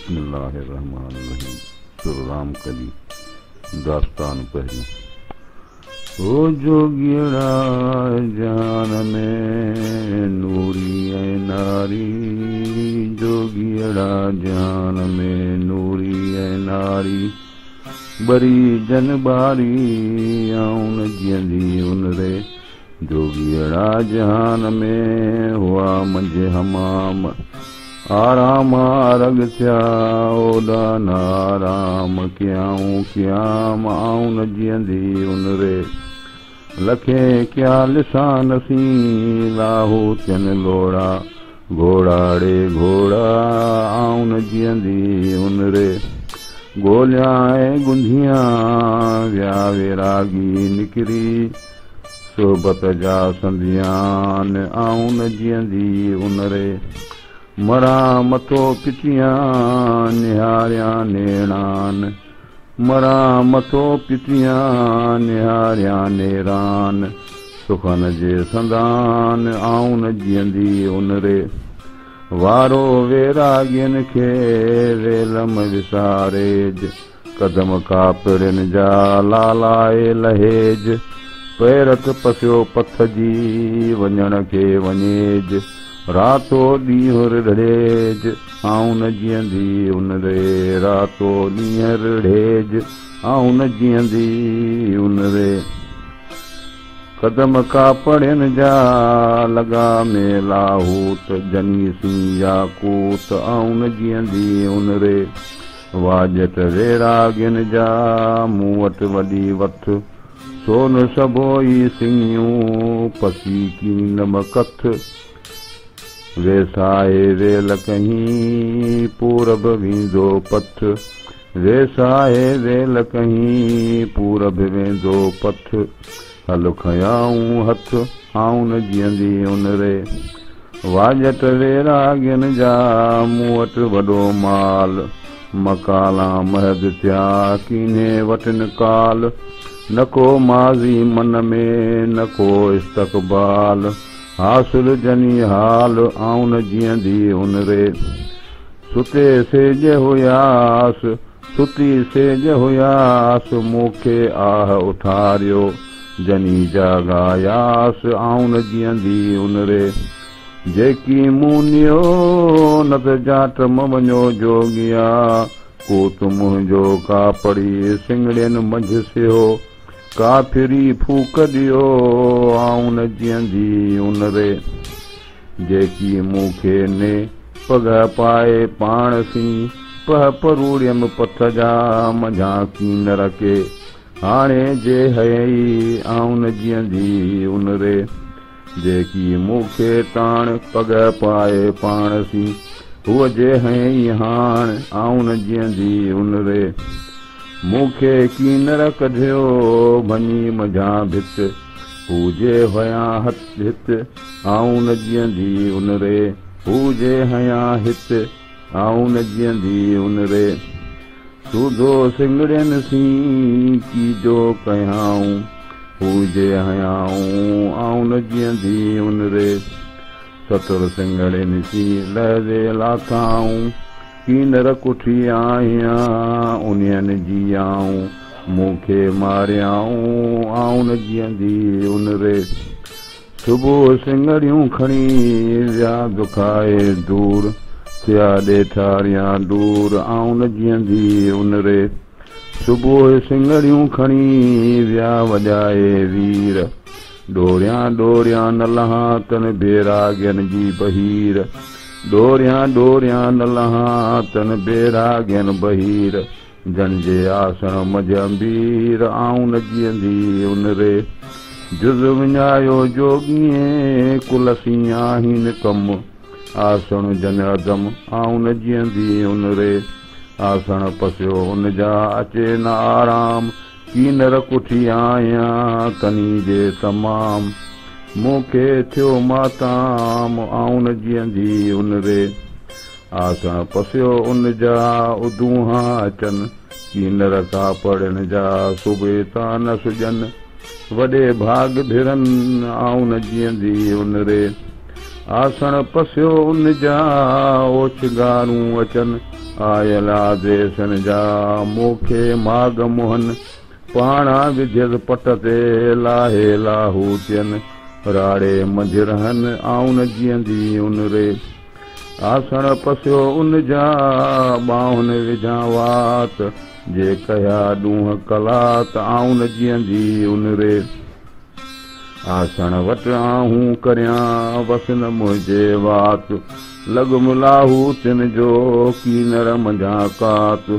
बिस्मिल्लाहिर्रहमानिर्रहीम। राम कली दास्तान पहली। ओ जोगिड़ा जान में नूरी ऐ नारी, जोगिड़ा जान में नूरी ऐ नारी, बरी जन बारी आउन जियंदी उन रे, जोगिड़ा जान में हुआ मंझे हमाम, आराम आरग थिया ओदा नाराम, क्याऊं क्याम आउन जियंदी उन रे, लखे क्या लिसान सी लाहू थियन लोड़ा, घोड़ाड़े घोड़ा आउन जियंदी उन रे, गोलियां ऐं गुंधियां विया विरागी निकिरी, सोबत जा संधियान आउन जियंदी उन रे, मरा मथो पिटियां निहारिया नेणान, मरा मथो पिटियां निहारिया नेरान, सुखन जे संदान आउन जियंदी उन रे, वारो वेरागियन खे वेलम विसारेज, कदम कापिड़न जा लालाए लहेज, पैरत पसियो पथ जी वञण खे वञेज, रातो ॾींहुं रिढ़ेज आउं न जियंदी उन रे, रातो ॾींहुं रिढ़ेज आउं न जियंदी उन रे, कदम कापड़ियन जा लगा में लाहूत, जनी सी याकूत आउं न जियंदी उन रे, वाजट वेरागियन जा मूं वटि वॾी वठ, सोन सबोई सिंगियूं पसी कीनम कथ, वेसाए वेल कहीं पूरब वेंदो पथ, वेसाए वेल कहीं पूरब वेंदो पथ, हल खयाऊं हथ आउं न जियंदी उन रे, वाजट वेरागियन जा मूं वटि वॾो माल, मकाला महद थिया कीने वटन काल, न को माज़ी मन में न को इस्तक़बाल, हासिल जनी हाल आउं न जियंदी उन रे, सुते सेज हुयास सुती सेज हुयास, मूंखे आह उठारियो जनी जागायास आउं न जियंदी उन रे, जेकी मूनियो न त जाट वञो जोगिया, कूत मुंहिंजो कापड़ी सिंगड़ियन मंझ सियो, काफिरी फूक ॾियो आउं न जियंदी उन रे, जेकी मूंखे ने पग पाए पाण सी, पह परूड़ियम पथ जा मंझां कीन रखे, हाणे जे हयई आउं न जियंदी उन रे, जेकी मूंखे ताण पग पाए पाण सी, हुअ जे हयई हाण आउं न जियंदी उन रे, मूंखे कीनर कढियो भञी मंझां भित, हू जे हयां हित आउं न जियंदी उन रे, हू जे हयां हित आउं न जियंदी उन रे, सूधो सिंगड़ियन सी कीजो कयाऊं, हू जे हयाऊं आउं न जियंदी उन रे, सतुर सिंगड़ियन सी लहदे लाथाऊं, कीनर कुठी आहियां उन्हनि जियाऊं, मूंखे मारियाऊं आउं न जियंदी उन रे, सुबुह सिंगड़ियूं खणी विया दुखाए दूर, थिया ॾेठारियां दूर आउं न जियंदी उन रे, सुबुह सिंगड़ियूं खणी विया वॼाए वीर, ॾोरियां ॾोरियां न लहां तन बेरागियन जी बहीर, ॾोरियां ॾोरियां न लहां तन बेरागियन बहीर, जन जे आसण मझ अंबीर आउं न जियंदी उन रे, जुज़ विञायो जोगिए कुलसी आहिन कम, आसण जन अदम आउं न जियंदी उन रे, आसण पसियो उन जा अचे न आराम, कीनर कुठी आहियां तनी जे तमाम, मूंखे थियो माताम आउं न जियंदी उन रे, आसण पसियो उन जा उदूहा अचन, कीनर कापड़न जा सुबे ता न सुजन, वॾे भाग भिरन आउं न जियंदी उन रे, आसण पसियो उन जा ओछगारूं अचन, आयल आदेशन जा मूंखे माग मोहन पाणा विध्यस पट ते लाहे लाहूतियन राड़े मंझ रहन आऊं न जीअंदी उन रे आसण पसियो उन जा बाहुन विझां वात जे कया ॾूंहं कलात आऊं न जीअंदी उन रे आसण वटि आहूं करियां वस न मुंहिंजे वात लॻ लाहू तिन जो कीनर मंझां कात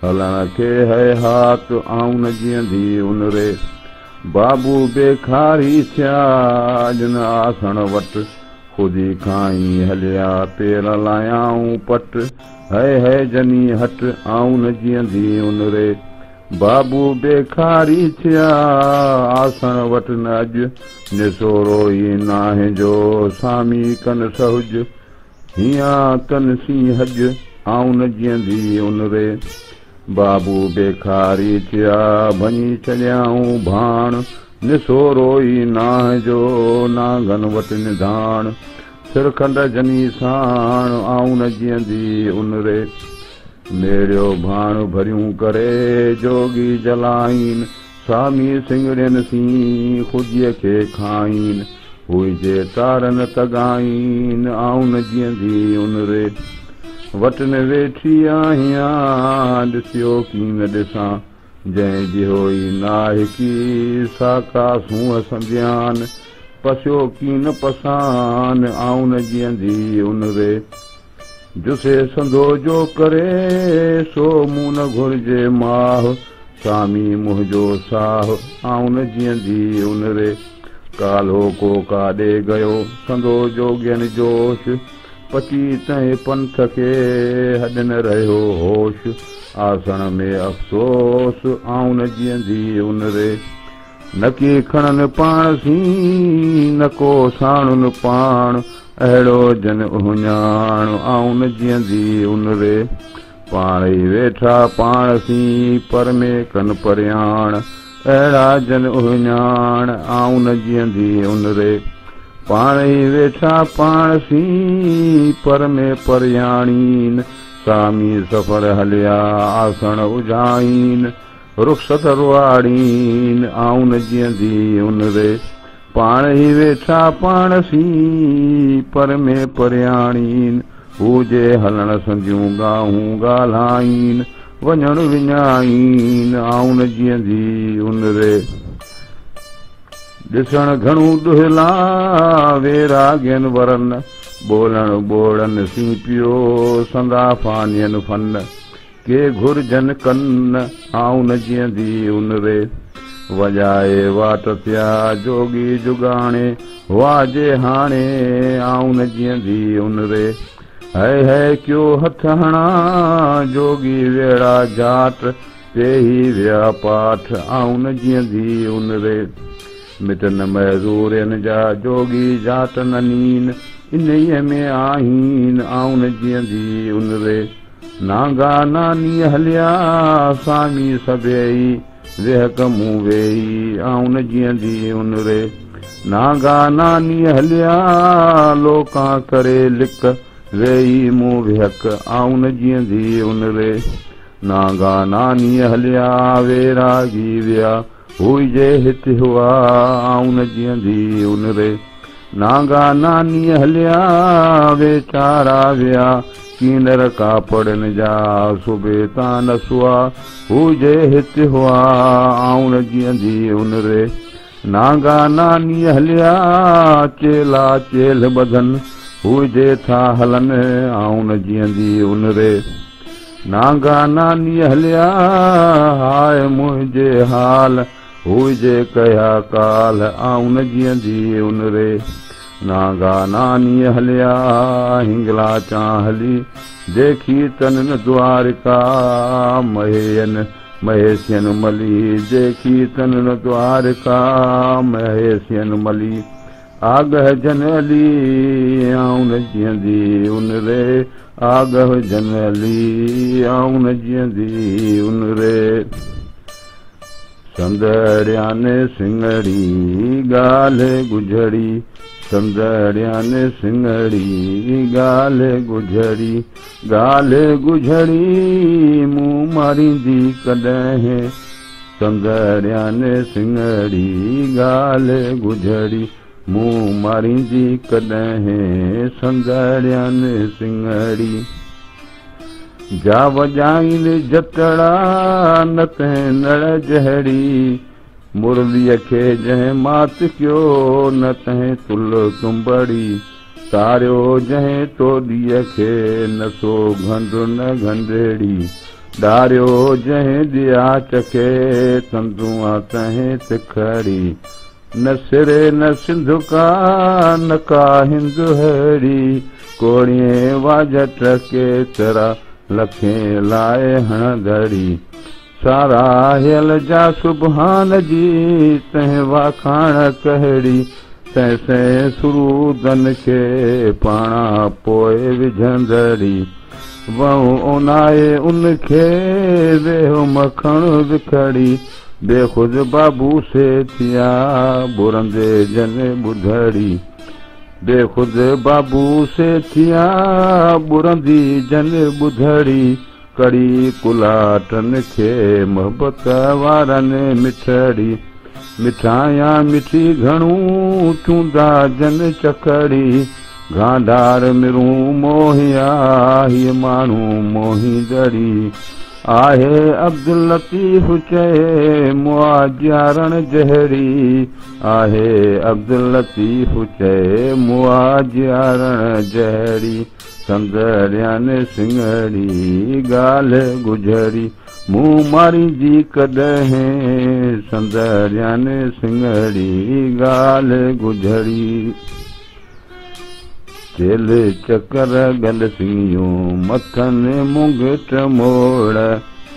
हलण खे है हाथ आऊं न जीअंदी उन रे बाबू बेखारी थिया जिन आसण वटि खुदी खाई हलिया पेर लायाऊं पट है जनी हट आऊं न जीअंदी उन रे बाबू बेखारी थिया आसण वटि न अॼु निसोरो ई नाहे जो सामी कन सहुज हियां कन सी हज आऊं न जीअंदी उन रे बाबू बेखारी थिया भञी छॾियाऊं भाण निसोरो ई नाह जो नांगन वटि निधान सिरखंड जनी साण आऊं न जीअंदी उन रे मेड़ियो भाण भरियूं करे जोगी जलाइन सामी सिंगड़ियन सी ख़ुदीअ खे खाइन हुइजे तारन तगाइन आऊं न जीअंदी उन रे वटि न वेठी आहियां ॾिसियो कीन ॾिसां जंहिंजी होई नाहिकी साका सूंहं संध्यान पसियो कीन पसान आऊं न जीअंदी उन रे जुसे संदो जो करे सो मूं न घुरिजे माह सामी मुंहिंजो साह आऊं न जीअंदी उन रे कालो को काॾे गयो संदो जोगियन जोश पची तंहिं पंथ खे हॾ न रहियो होश आसण में अफ़सोस आऊं न जीअंदी उन रे न की खणनि पाण सी न को साणुनि पाण अहिड़ो जन उञाण आऊं न जीअंदी उन रे पाण ई वेठा पाण सी पर में कन परियाण अहिड़ा जन उञाण आऊं न जीअंदी उन रे पाण ई वेठा पाण सी पर में परियाणीन सामी सफ़र हलिया आसण उजाइन रुख़सत रुआड़ीन आऊं न जीअंदी उन रे पाण ई वेठा पाण सी पर में परियाणीन हुजे हलण संदियूं ॻाहूं ॻाल्हाइन वञण विञाइन आऊं न जीअंदी उन रे ॾिसण घणो दुहिला वेरागियन वरन ॿोलण ॿोड़न सी पियो संदा फानियन फन के घुरजन कन आऊं न जीअंदी उन रे वॼाए वाट थिया जोगी जुगाणे वाजे हाणे आऊं न जीअंदी उन रे है क्यो हथ हणा जोगी वेड़ा जाट ते ही विया पाठ आऊं न जीअंदी उन रे मिटन मज़ूरन जा जोगी जाट ननीन इन्हीअ में आहीन आऊं न जीअंदी उन रे नांगा नानी हलिया सामी सभेई वेहक मूं वेई आऊं न जीअंदी उन रे नांगा नानी हलिया लोकां करे लिक वेई मूं वेहक आऊं न जीअंदी उन रे नांगा नानी हलिया वेरागी विया हुइजे हिते हुआ आऊं न जीअंदी उन रे नांगा नानी हलिया वेचारा विया कीनर कापड़न जा सुबे तां न सुआ हुइजे हिते हुआ आऊं न जीअंदी उन रे नांगा नानी हलिया चेला चेल बधन हुइजे था हलन आऊं न जीअंदी उन रे नांगा नानी हलिया हाय मुंहिंजे हाल हुइजे कया काल आऊं न जीअंदी उन रे नांगा नानी हलिया हिंगला चाहली देखी तन द्वारिका महेशियन मली देखी तन द्वारिका महेशियन मली आगह जनली आऊं न जीअंदी उन रे आगह जनली आऊं न जीअंदी उन रे संदड़िया ने सिंगड़ी ॻाल्हि गुझड़ी, संदड़िया ने सिंगड़ी ॻाल्हि गुझड़ी, ॻाल्हि गुझड़ी मुंहुं मारींदी कॾहिं, संदड़िया ने सिंगड़ी ॻाल्हि गुझड़ी मुंहुं मारींदी कॾहिं, संदड़िया ने सिंगड़ी। जा वॼाइन जटड़ा न तंहिं नड़ जहिड़ी, मुरलीअ खे जंहिं मात कयो न तंहिं तुल तुंबड़ी, तारियो जंहिं तोॾीअ खे न सो घंड न घंडेड़ी, ॾारियो जंहिं दिया चखे तंदुआ तंहिं तिखड़ी, न सिरे न सिंधुका न का हिंदुहड़ी, कोड़िए वाजट केतिरा लखे लाए हणदड़ी, सारा हियल जा सुभान जी तंहिं वाखाण कहिड़ी, तंहिं सुरूदन खे पाणा पोइ विझंदड़ी, वहूं ओनाए उनखे वेहो मखण विखड़ी, बेख़ुद बाबू से थिया बुरंदे जन ॿुधड़ी, बेख़ुद बाबू से थिया बुरंदी जन ॿुधड़ी, कड़ी कुलाटन खे मोहबत वारनि मिठड़ी, मिठाया मिठी घणूं चूंदा जन चखड़ी, गांधार मिरूं मोहिया हीअ माण्हू मोहींदड़ी, आहे अब्दुल लतीफ़ चए मुआजियारण जहिड़ी, आहे अब्दुल लतीफ़ चए मुआजियारण जहिड़ी, संदड़िया ने सिंगड़ी ॻाल्हि गुझड़ी मुंहुं मारींदी कॾहिं, संदड़िया ने सिंगड़ी ॻाल्हि गुझड़ी। चेल चकर गल सिंगियूं मथनि मुंगट मोड़,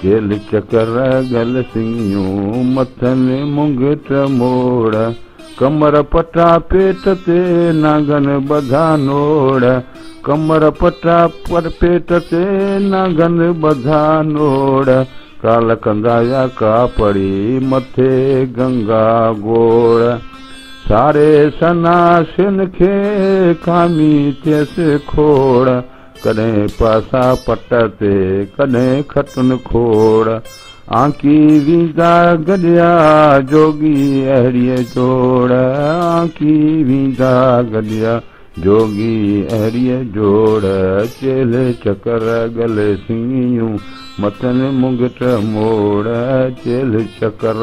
चेल चकर गल सिंगियूं मथनि मुंगट मोड़, कमर पटा पेट ते नागन बधा नोड़, कमर पटा पर पेट ते नागन बधा नोड़, काल कंदाया का पड़ी मथे गंगा गोड़, सारे सनासिन खे खामी थियसि खोड़, कॾहिं पासा पट ते कॾहिं खटुन खोड़, आंकी वींदा गॾिया जोगी अहिड़ीअ जोड़, आंकी वींदा गॾिया जोगी अहिड़ीअ जोड़, चेल चकर गले सिंगियूं मथनि मुंगट मोड़, चेल चकर।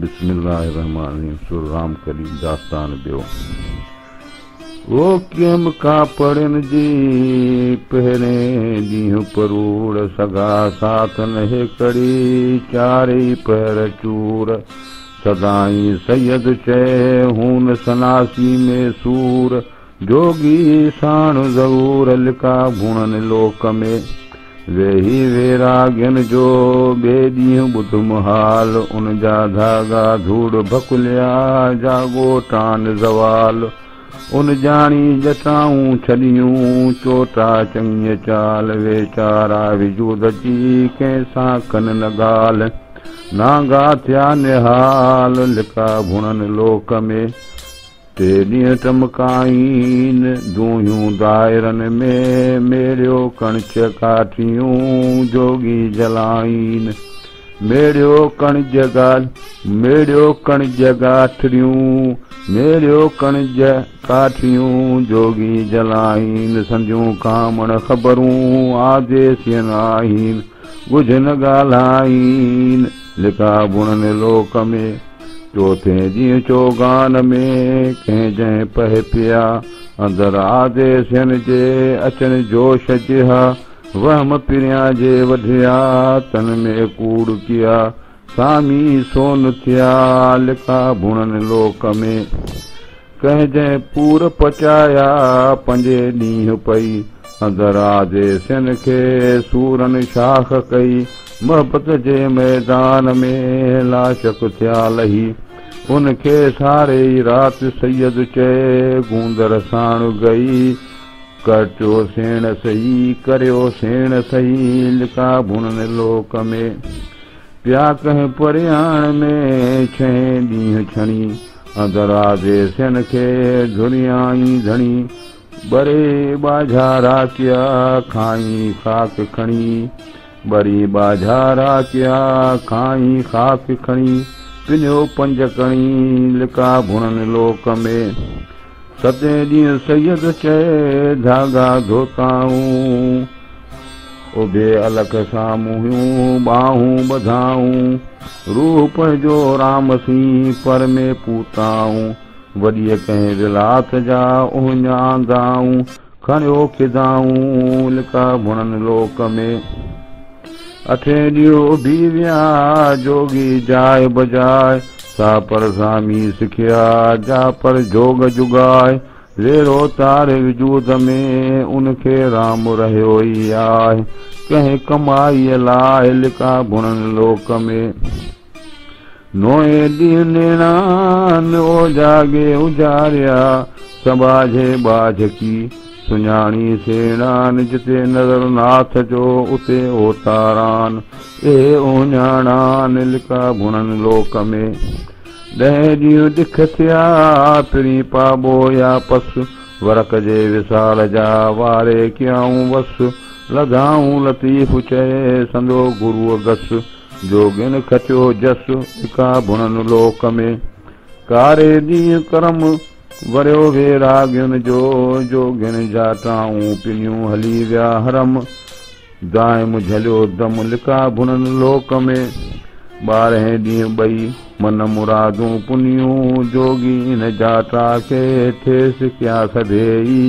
बिस्मिल्लाहिर्रहमानिर्रहीम। सुर राम कली दास्तान ॿियो। वो कियम का पढ़न जी पहिरें ॾींहुं परूड़, सगा साथ न हेकड़ी चारई पैर चूर, सदाई सैयद चए हून सनासी में सूर, जोगी साण ज़रूर लिका भुणन लोक में, वेही वेरागन जो ॿिए ॾींहुं ॿुध मुहाल, उन जा धागा धूड़ भकुलिया जागो टान ज़वाल, उन जाणी जटाऊं छॾियूं चोटा चङीअ चाल, वेचारा विजूद जी कंहिंसां कन न ॻाल्हि, नागा थिया निहाल लिका भुणन लोक में, टे ॾींहं टमकाइन दूहियूं दायरनि में, मेड़ियो कणिच काठियूं जोगी जलाइन, मेड़ियो कणिज गाठरियूं, मेड़ियो कणिज काठियूं जोगी जलाइन, संधियूं कामण ख़बरूं आदेसियन आहिन, गुझ न ॻाल्हाइन लिका भुणन लोक में, चौथे ॾींहुं चौगान में कंहिं जंहिं पह पिया, अंदर आदेसियन जे अचण जोश जिहा, वहम पिरियां जे वधिया तन में कूड़ किया, सामी सोन थिया लिका भुणन लोक में, कंहिं जंहिं पूर पचाया पंजे ॾींहुं पई, अंदर आदेसियन खे सूरन शाख कई, मोहबत जे मैदान में लाशक थिया लही, उनखे सारे राति सैयद चए गूंदर साण गई, करचो सेण सही करियो सेण सही लिका भुणन लोक में। पिया कह परियाण में छह ॾींहं छणी अंदराजे सेन खे धुरियाई धणी बरे बाझारा किया खाई खाक खणी बरी बाझारा किया खाई खाक खणी पिन्यो पंज कणी लिका भुणन लोक में। सते ॾींहं सैयद चए धागा धोताऊं उभे अलख साम्हूं हुयूं बाहूं ॿधाऊं रूप जो राम सी पर में पूताऊं वॾीअ कंहिं विलात जा उञांदाऊं खणियो खिदाऊं लिका भुणन लोक में। अठे ॾींहुं भी विया जोगी जाए बजाए सा पर सामी सिखिया जा पर जोग जुगाए वेरो तारे वजूद में उनखे राम रहियो ई आहे कंहिं कमाईअ लाइ लिका भुणन लोक में। नोए ॾींहुं नेणान ओ जागे उजारिया संभाझे बाझ की सुञाणी सेणान जिते नज़र नाथ जो उते ओतारान ए ओञाणान लिका भुणन लोक में। 10 ॾींहं ॾिख थिया पिरी पाबो या पस वरक जे विसाल जा वारे कयाऊं वस लधाऊं लतीफ़ चए संदो गुरूअ गस जोगिन खटियो जस लिका भुणन लोक में। कारे ॾींहं करम वरियो वेरागियुनि जो जोगिन जाटाऊं पिनियूं हली विया हरम दाइम झलियो दम लिका भुणन लोक में। 12 ॾींहं ॿई मन मुरादूं पुनियूं जोगी इन जाटा खे ठेस कया सधेई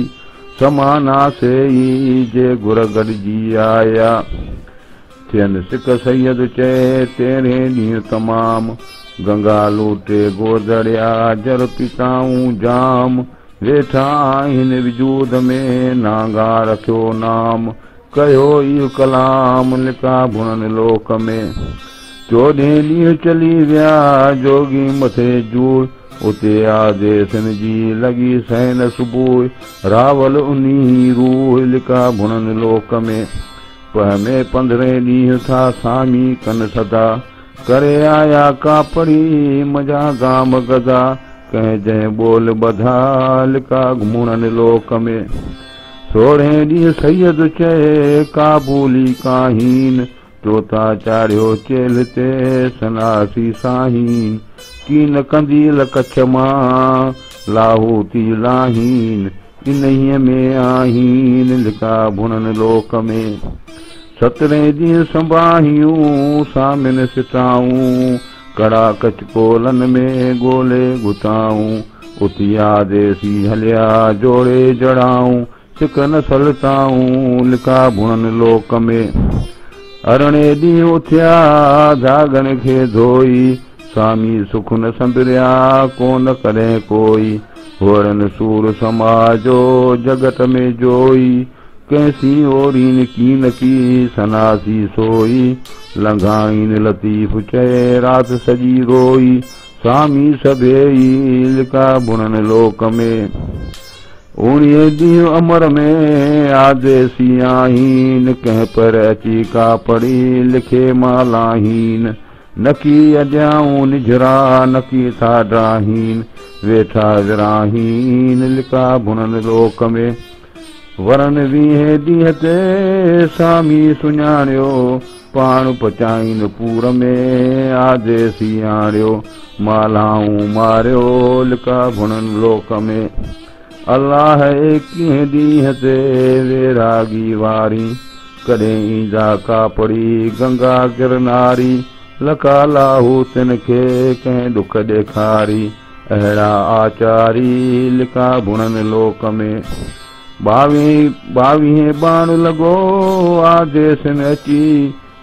समाना सेई जे गुर गॾिजी आया थियनि सिक सैयद चए 13 ॾींहं तमाम गंगा लूटे गोदड़िया जर पिताऊं जाम वेठा आहिनि वजूद में नांगा रखियो नाम कयो इहो कलाम लिका भुणन लोक में। 14 ॾींहं चली विया जोगी मथे जूड़ उते आदेसन जी लॻी सहन सुबुह रावल उन्ही रूह लिका भुणन लोक में। पह में 15 ॾींहं था सामी कन सदा करे आया कापड़ी मजा गाम गदा कंहिं जंहिं बोल ॿधा लिका भुणन लोक में। 16 ॾींहं सैयद चए काबूली काहीन तोता चाढ़ियो चेल ते सनासी साहीन कीन कंदील कच्छ मां लाहूती लाहीन इन्हीअ में आहीन लिका भुणन लोक में। 17 ॾींहं संभाहियूं सामिन सिटाऊं कड़ा कचकोलन में गोले गुताऊं उतिया देसी हलिया जोड़े जड़ाऊं सिक न सलताऊं लिका भुणन लोक में। 18 ॾींहं उथिया धागन खे धोई स्वामी सुख न संभरिया कोन कॾहिं कोई होरन सूर समाजो जगत में जोई कैसी ओरीन कीन की सनासी सोई लंघाइन लतीफ़ चए रात सजी रोई स्वामी सभेई लिका भुणन लोक में। 19 ॾींहं अमर में आदेसी आहीन कंहिं पर अची का पढ़ी लिखे मालाहीन नकी अॼाऊं निजरा नकी था ड्राहीन वेठा विराहीन लिका भुणन लोक में। वरन 20 ॾींहं ते स्वामी सुञाणियो पाण पचाइन पूर में आदेसी आणियो मालाऊं मारियो लिका भुणन लोक में। अल्लाह 21 ॾींहं ते वेरागी वारी कॾहिं ईंदा कापड़ी गंगा गिरनारी लका लाहू तिन खे कंहिं दुख ॾेखारी अहिड़ा आचारी लिका भुणन लोक में। 22 बाण लॻो आदेसन अची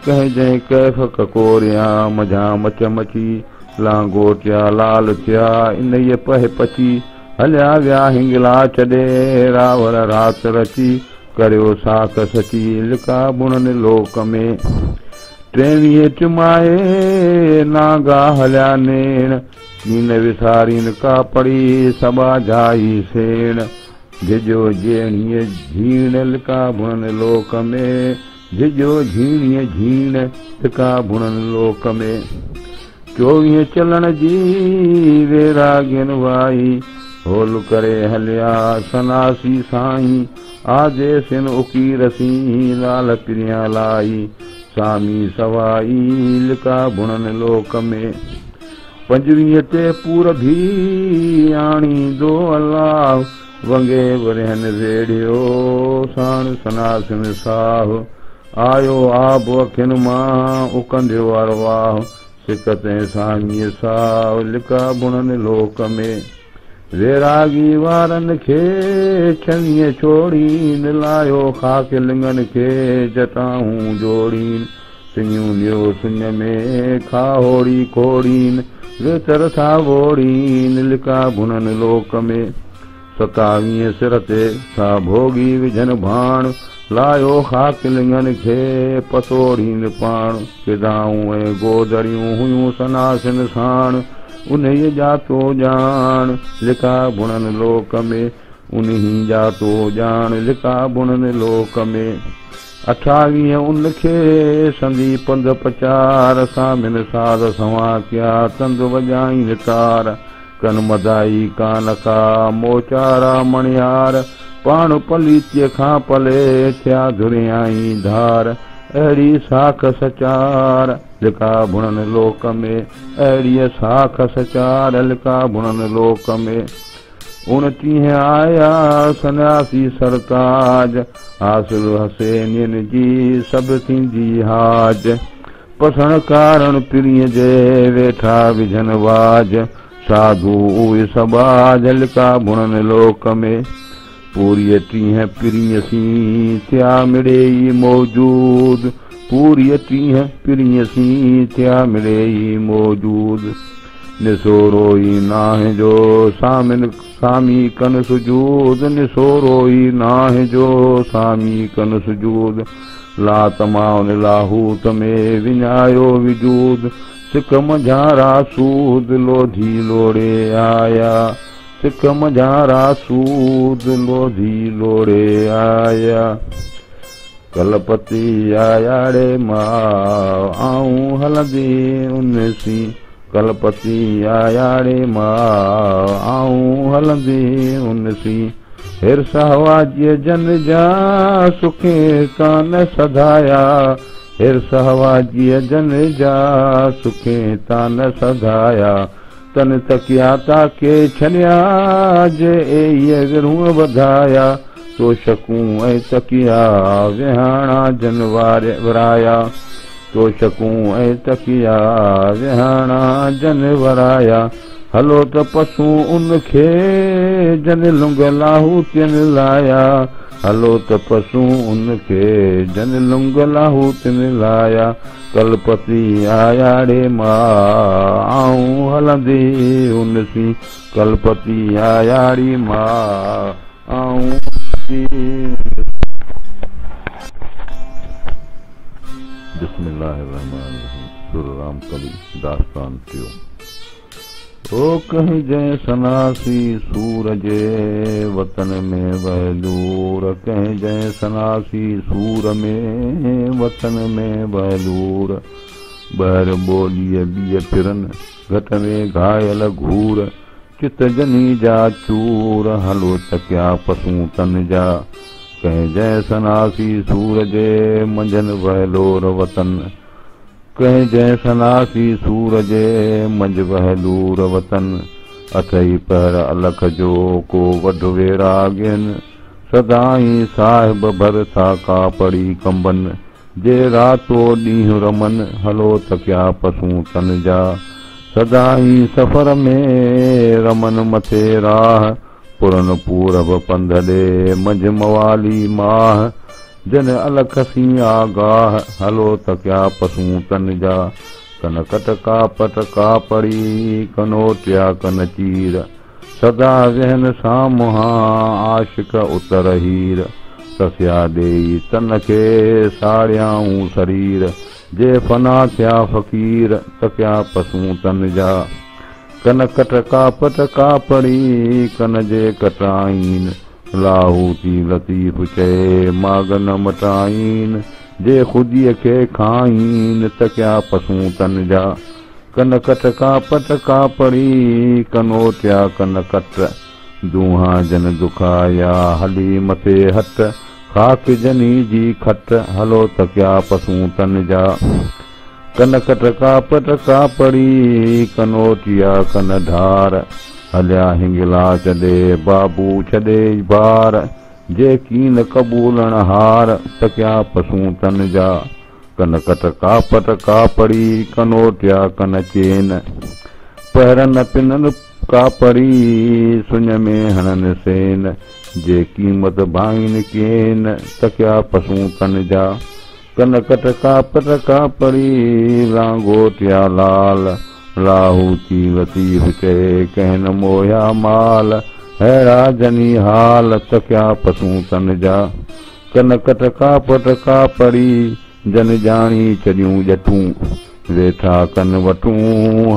कंहिं जंहिं कैफ़ ककोरिया मझा मच मची लांगोटिया लाल थिया इन्हीअ पह पची हलिया विया हिंगला छॾे रावल रात रची करियो साख सची लिका भुणन लोक में। 23 टिमाए नागा हलिया नेण नीन विसारीन कापड़ी सबा जाई सेण झिजो झीणीअ झीण लिका भुणन लोक में, झिजो झीणीअ झीण लिका भुणन लोक में। 24 चलण जी वैरागियन वाई, होल करे हलिया सनासी साईं। आजे सिन उकी रसी लाल पिरिया लाई, सामी सवाई लिका भुणन लोक में। 25 ते पूर भी आणी दो अल्लाह, वंगे वरहन रेडियो साण सनासिन साह। आयो आब अखिन मां उकंदियो अरवाह, सिकते सामीअ साह लिका भुणन लोक में। वैरागी वारन खे छवीह छोड़ीन, लायो खाक लिंगन खे जटाऊं जोड़ीन। सिंयूं लियो सुन में खाहोड़ी खोड़ीन, वेतर था वोड़ीन लिका भुणन लोक में। 27 सिर ते था भोगी विझन भाण, लायो खाक लिंगन खे पतोड़ीन पाण। किदाऊं ऐं गोदड़ियूं हुयूं सनासिन साण, उन्हीअ जातो जान लिका भुणन लोक में। उन्हीं जातो जान लिका भुणन लोक में। 28 उनखे संदी पंध पचार, सामिन साध सवा क्या तंद वजाइन तार। कन मदाई कान का मोचारा मणियार, पाण पलीतीअ खां पले थिया धुरियाई धार। अहिड़ी साख सचार लिका भुणन लोक में, अहिड़ीअ साख सचार लिका भुणन लोक में। 29 आया सन्यासी सरताज, हासिल हसैनियन जी सभु थींदी हाज। पसण कारण पिरीअ जे वेठा विझन वाज, साधू उहे सबाज लिका भुणन लोक में। पूरी 30 पिरीअ सी थिया मिड़ेई मौजूद, पूरी 30 पिरीअ सी थिया मिड़ेई मौजूद। निसोरोई नाहे जो सामी कन सुजूद, निसोरोई नाहे जो सामी कन सुजूद। लातमाउन लाहूत में विञायो विजूद, सिक मझारा सूद लोधी लोड़े आया। सिक मझारा सूद लोधी लोड़े आया। कलपति आयाड़े मां आऊं हलंदी उनसी, कलपति आयाड़े मां आऊं हलंदी उनसी। हिरस हवाजीअ जन जा सुखे तान सधाया, हिरस हवाजीअ जन जा सुखे तान सधाया। तन तकिया ताके छलिया जे इहे विरूं वधाया, तो शकूं ऐं तकिया विहाणा जन वराया। तो शकूं ऐं तकिया विहाणा जन वराया। हलो त पशु उनखे जन लुंग लाहूतियन लाया, हलो त पशु उनखे जन लुंग लाहूतियन लाया। कलपति आयाड़े मां आऊं हलंदी उनसी, कलपति आयाड़ी मां आऊं हलंदी उनसी। बिस्मिल्लाहिर्रहमानिर्रहीम। सुरराम कवि दास्तान थियो। ओ कहीं जय सनासी सूर जे वतन में वहलूर, कहीं जय सनासी सूर में वतन में वहलूर। ॿाहिरि ॿोलीअ ॿिय फिरन घट में घायल घूर, चित जनी जा चूर हलो तकिया पसूं तन जा। कहीं जय सनासी सूर जे मंझन वहलोर वतन, कहीं जय सनासी सूर जे मंझ वहलूर वतन। अथई पहर अलख जो को वढ वेरागियन, सदाई साहिब भर था कापड़ी कंबन। जे रातो ॾींहुं रमन हलो तकिया पसूं तन जा। सदाई सफ़र में रमन मथे राह, पुरन पूरब पंध ॾे मंझ मवाली माह। जन अलख सी आगाह हलो तकिया पसूं तन जा। कन कट कापट कापड़ी कनोटिया कन चीर, सदा वहन सामुहा आशिक उतर हीर। ससिया ॾेई तन खे साड़ियाऊं शरीर, जे फना थिया फ़कीर तकिया पसूं तन जा। कन कट कापट कापड़ी कन जे कटाइन, लाहूती लतीफ़ चए माग न मटाइन जे ख़ुदीअ खे खाइन त क्या पसूं तन जा कन कट का पड़ी कनोटिया कन कट दूहा जन दुखाया हली मथे हट खाक जनी जी खट हलो त क्या पसूं तन जा कन कट का पड़ी कनोटिया कन ढार हलिया हिंगला छॾे बाबू छॾे बार जे कीन कबूलण हार त क्या पसूं तन जा कन कट का पड़ी कनोटिया कन चेन पहरन पिनन का पड़ी सुन में हणन सेन जे कीमत भाइन केन त क्या पसूं तन जा कन कट का पड़ी लांगोटिया लाल लाहूती लतीफ़ चए कहन मोया माल हैरा जनी हाल त क्या पसूं तन जा कन कट का पड़ी जन जानी चढ़ियूं जटूं वेठा कन वटूं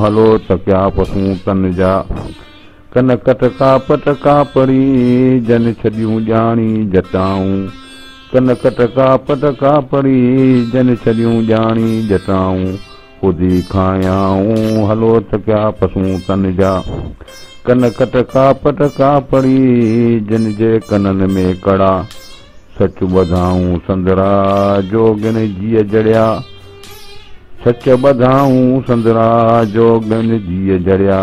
हलो त क्या पसूं तन जा कन कट का पड़ी जन छॾियूं ॼाणी जटाऊं कन कट का पड़ी जन छॾियूं ॼाणी जटाऊं खुदी खायाऊं हलो त क्या पसूं तन जा कन कट का पड़ी जन जे कनन में कड़ा सच ॿधाऊं संदरा जोगन जीअ जड़िया सच ॿधाऊं संदरा जोगन जीअ जड़िया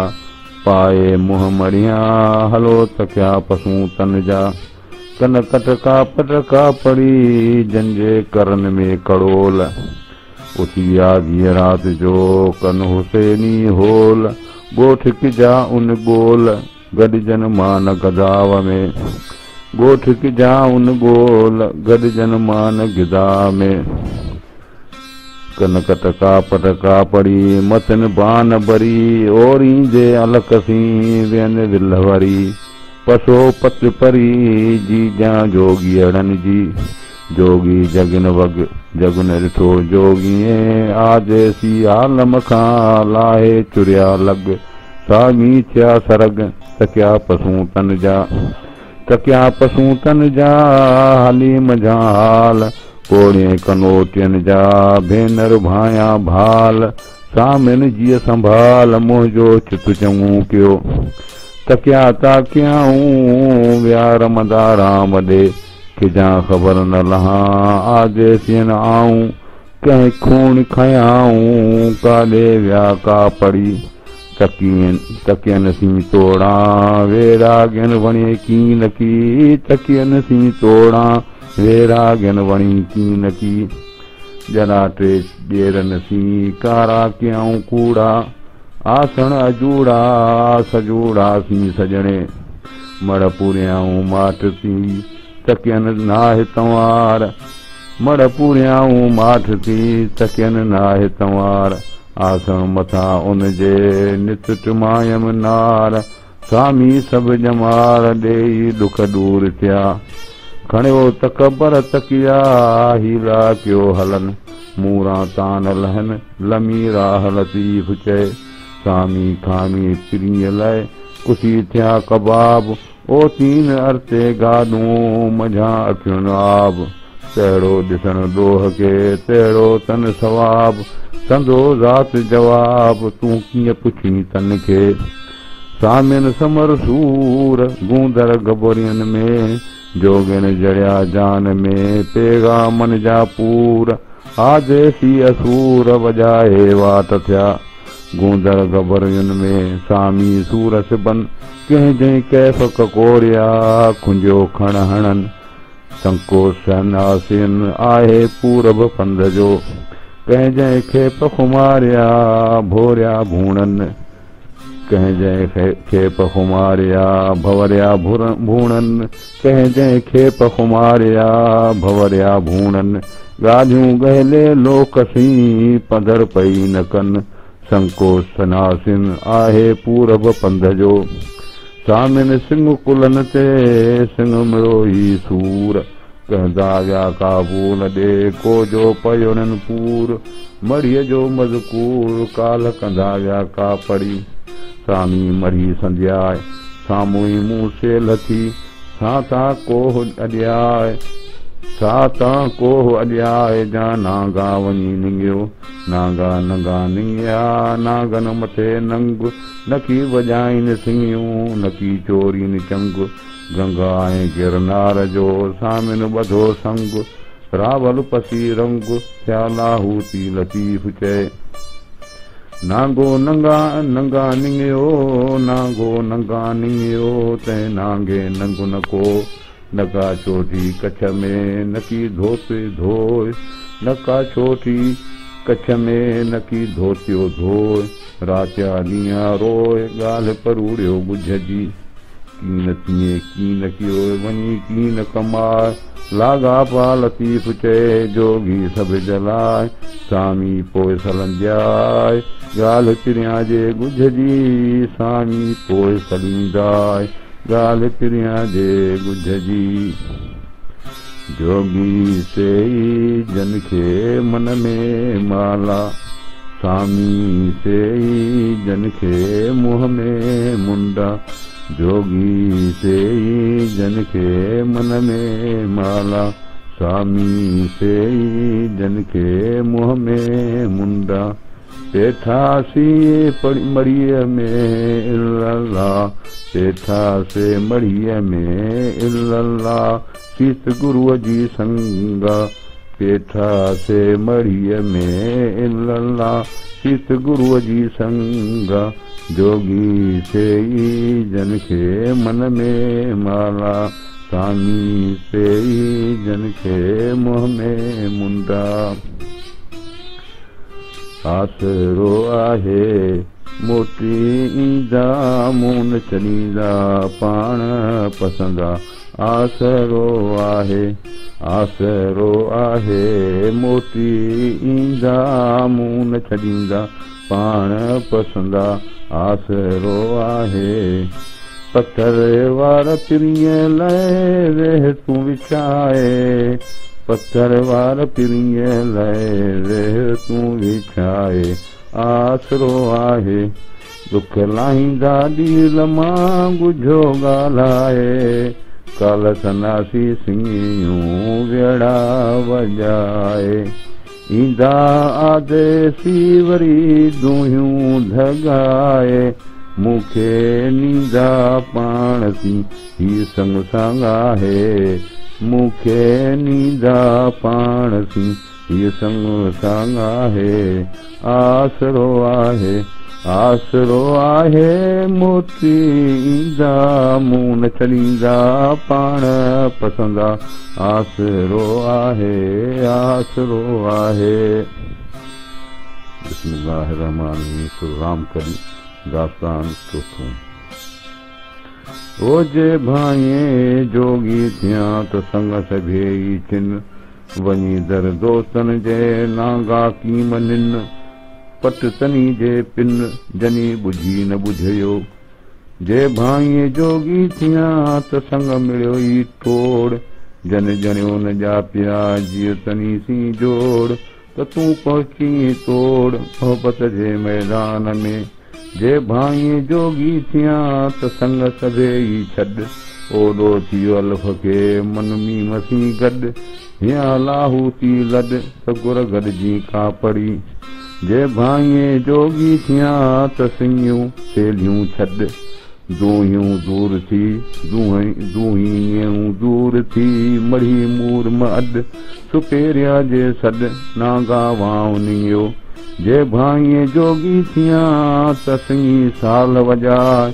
पाए मुंह मड़िया हलो त क्या पसूं तन जा कन कट का पड़ी जन जे करन में कड़ोल उथी आधी रात जो कन हुसैनी होल ॻोठ किजा उन ॻोल गॾजन मान गदाव में ॻोठ किजा उन ॻोल गॾजन मान गिदा में कन कट का पड़ी मथन बान भरी ओरी जे अलक सी वेन विल वरी पसो पत परी जी जा जोगी अड़न जी जोगी जगन वग जगन ॾिठो जोगीअ आदेसी आलम खां लाहे चुरिया लग सामी थिया सरग त क्या पसूं तन जा त क्या पसूं तन जा हलीम जा हाल कोड़े कनोटियन जा भेनर भाया भाल सामिन जीअ संभाल मुंहिंजो चित चङो कयो त क्या ताकियाऊं विया रमंदा राम ॾे किजा ख़बर न लहा आदेसियन आऊं कंहिं खून खयाऊं काॾे विया का पड़ी तकियन सी तोड़ा वेरागन वणे कीन की तकियन सी तोड़ा वेरागन वणी कीन की जरा टे ॾेरन सी कारा कयाऊं कूड़ा आसण अजूड़ा सजूड़ा सी सजणे मड़ पूरियाऊं माठ सी तकियन नाहे तंवार मड़ पूरियाऊं माठ थी तकियन नाहे तंवार आसण मथा उन जे नित टुमायम नार स्वामी सभु जमार ॾेई ॾुख दूर थिया खणियो तकबर तकिया हीला कयो हलन मूरा तान लहन लमीरा लतीफ़ चए सामी खामी पिरीअ लाइ कुसी थिया कबाब ओ तीन अरते गाॾूं मझां अखियुनि आब तहिड़ो ॾिसण ॾोह खे तहिड़ो तन सवाब संदो ज़ात जवाब तूं कीअं पुछी तन खे सामिन समर सूर गूंदर गबोरियन में जोगन जड़िया जान में पैगामन जा पूर आदेसी असूर वॼाए वाट थिया गूंदर गबरियुन में सामी सूर सिबन कंहिं जंहिं कैफ़ ककोरिया खुंजो खण हणन संकोचन आसिन आहे पूरब पंध जो कंहिं जंहिं खेप खुमारिया भोरिया भूणन कंहिं जंहिं खेप खुमारिया भवरिया भूणन कंहिं जंहिं खेप खुमारिया भवरिया भूणन ॻाल्हियूं गहले लोकसी पधर पई न कन संकोच सनासिन आहे पूरब पंध जो सामिन सिंह कुलन ते सिंह मिलो ई सूर कहंदा विया काबूल ॾे को जो पयोनन पूर मड़ीअ जो मज़कूर काल कंदा विया का पड़ी सामी मरी संध्या साम्हूं ई मूं सेल थी साता कोह अॾियाए साता कोह अॾियाए जा नागा वञी निंगियो नागा नंगा निंगिया नागन मथे नंग नकी वॼाइनि सिंगियूं नकी चोरीनि चंग गंगा ऐं गिरनार जो सामिन ॿधो संग रावल पसी रंग थिया लाहूती लतीफ़ चए नागो नंगा नंगा निंगियो नागो नंगा निंगियो तंहिं नांगे नंग नको नका चोटी कच्छ में नकी धोते धोए नका चोटी कच्छ में नकी धोतियो धोए राचा ॾींहं रोए ॻाल्हि परूड़ियो ॿुझ जी कीन थिए कीन कियो वञी कीन कमाए लागा पा लतीफ़ चए जोगी सभु जलाए सामी पोइ सलंजाए ॻाल्हि पिरियां जे ॻुझ जी सामी पोइ सलींदाए ॻाल्हि पिरियां जे ॻुझ जी जोगी से जन खे मन में माला सामी से जन खे मुंहं में मुंडा जोगी से जन खे मन में माला स्वामी से जन के मुँह में मुंडा पेठासी मड़ीअ में इल्लल्लाह पेठासे मड़ीअ में इल्लल्लाह सीत गुरुअ जी संगा पेठासे मड़ीअ में इल्लल्लाह सीत गुरुअ जी संगा जोगी से जन के मन में माला स्वामी से जन के मुँह में मुंडा आसरो आहे मोती ईंदा मुंह न चलींदा पाण पसंदा आसरो आहे मोती ईंदा मुंह न छॾींदा पाण पसंदा आसरो आहे पत्थर वार पिरीअ लाइ वेह तूं विछाए पत्थर वार पिरीअ लाइ वेह तूं विछाए आसरो आहे दुख लाहींदा ॾींहं मां ॻुझो ॻाल्हाए काल सनासी सिंगियूं वेड़ा वॼाए ईंदा आदेसी वरी दूहियूं धगाए मूंखे नींदा पाण थी ही संग संग आहे मूंखे नींदा पाण थी ही संग संग आहे आसरो आहे मोती ईंदा मुंह न छॾींदा पाण पसंदा आसरो आहे बिस्मिल्लाहिर्रहमानिर्रहीम सुराम करी दास्तान चौथों रोजे भाइये जोगी थिया त संग सभेई चिन वञी दर दोस्तन जे नांगा कीम निन पट तनी जे पिन जनी बुझी न बुझयो जे भाइये जोगी थिया त संग मिलियो ई तोड़ जन जनियो न जापिया जीअ तनी सी जोड़ त तूं पहुची तोड़ मोहबत जे मैदान में जे भाइये जोगी थिया त संग सभेई छॾ ओॾो थियो अल्फ खे मन में मसी गॾु हिया लाहूती लॾ त गुर गॾिजी का पड़ी जे भाइये जोगी थिया त सिंगियूं सेलियूं छॾ दूहियूं दूर थी दूहियूं दूर थी मढ़ी मूर मड सुपेरिया जे सॾ नागा वांव नियो जे भाइये जोगी थिया त सिंगी साल वॼाए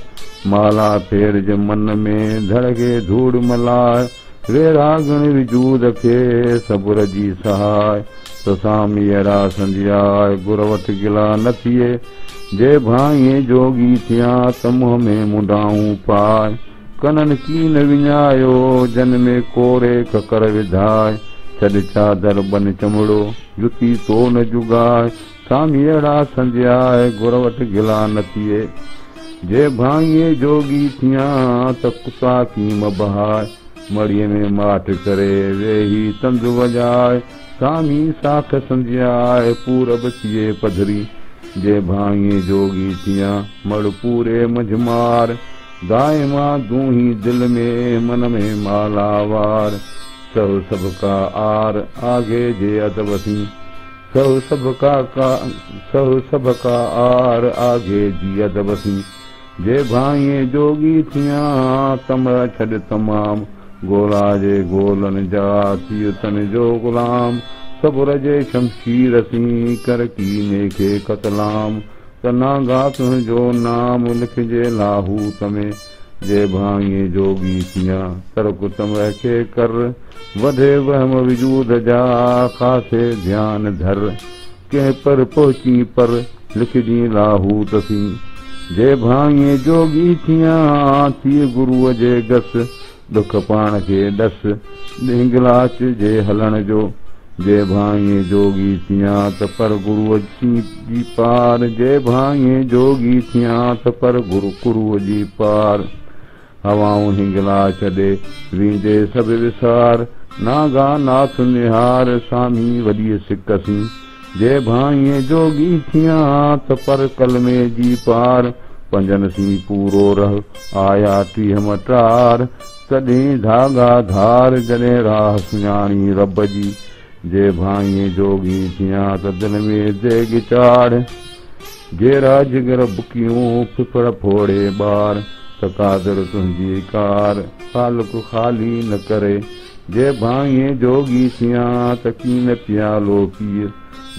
माला फेर जे मन में धड़के धूड़ मलाए वेरागण विजूद खे सबुर जी सहाय सामी अहिड़ा संधियाए गुर वटि गिला न थिए जे भाइये जोगी थिया त मुंहं में मुंडाऊं पाए कननि कीन विञायो जन में कोरे ककर विधाए छॾ चादर बन चमड़ो जुती तो न जुगाए सामी अहिड़ा संधियाए गुर वटि गिला न थिए जे भाइये जोगी थिया त कुता कीम बहाए मड़ीअ में माठ करे वेही तंद वॼाए सामी साख संधियाए पूरब थिए पधरी जे भाइये जोगी थिया मड़ पूरे मझमार दाइमा तू ही दिल में मन में मालावार। सब का आर आगे जे अदबसी, सब का आर आगे जी अदबसी। जे भाई जोगी थिया तम छड़ तमाम, गोला जे गोलन जा थिय तन जो गुलाम। सबुर जे शमशीर सी कर कीने के कतलाम, तनागा तुझो नाम लिखजे लाहूत में। जे भाई जोगी थिया तरक तम के कर, वधे वहम वजूद जा खासे ध्यान धर। के पर पहुंची पर लिखजी लाहूत सी। जे भाई जोगी थिया थी गुरुअ जे गस, दुख पाण के डस हिंगलाच जे हलण जो। जे भाई जोगी थिया त पर गुरुअ जी पार, जे भाई जोगी थिया त पर गुरुअ जी पार। हवाऊं हिंगला छॾे वींदे सभु विसार, नागा नाथ निहार सामी वॾी सिकसी। जे भाई जोगी थिया त पर कलमे जी पार, पंजन सी पूरो रह आया टीह मटार। तॾहिं धागा धार जॾहिं राह सुञाणी रब जी। जे भाई जोगी थिया त दिल में देग चाढ़, जेरा जिगर बुकियूं फिफड़ फोड़े ॿार। त कादर तुंहिंजी कार ख़ालिक ख़ाली न करे। जे भाई जोगी थिया त कीन प्यालो पीअ,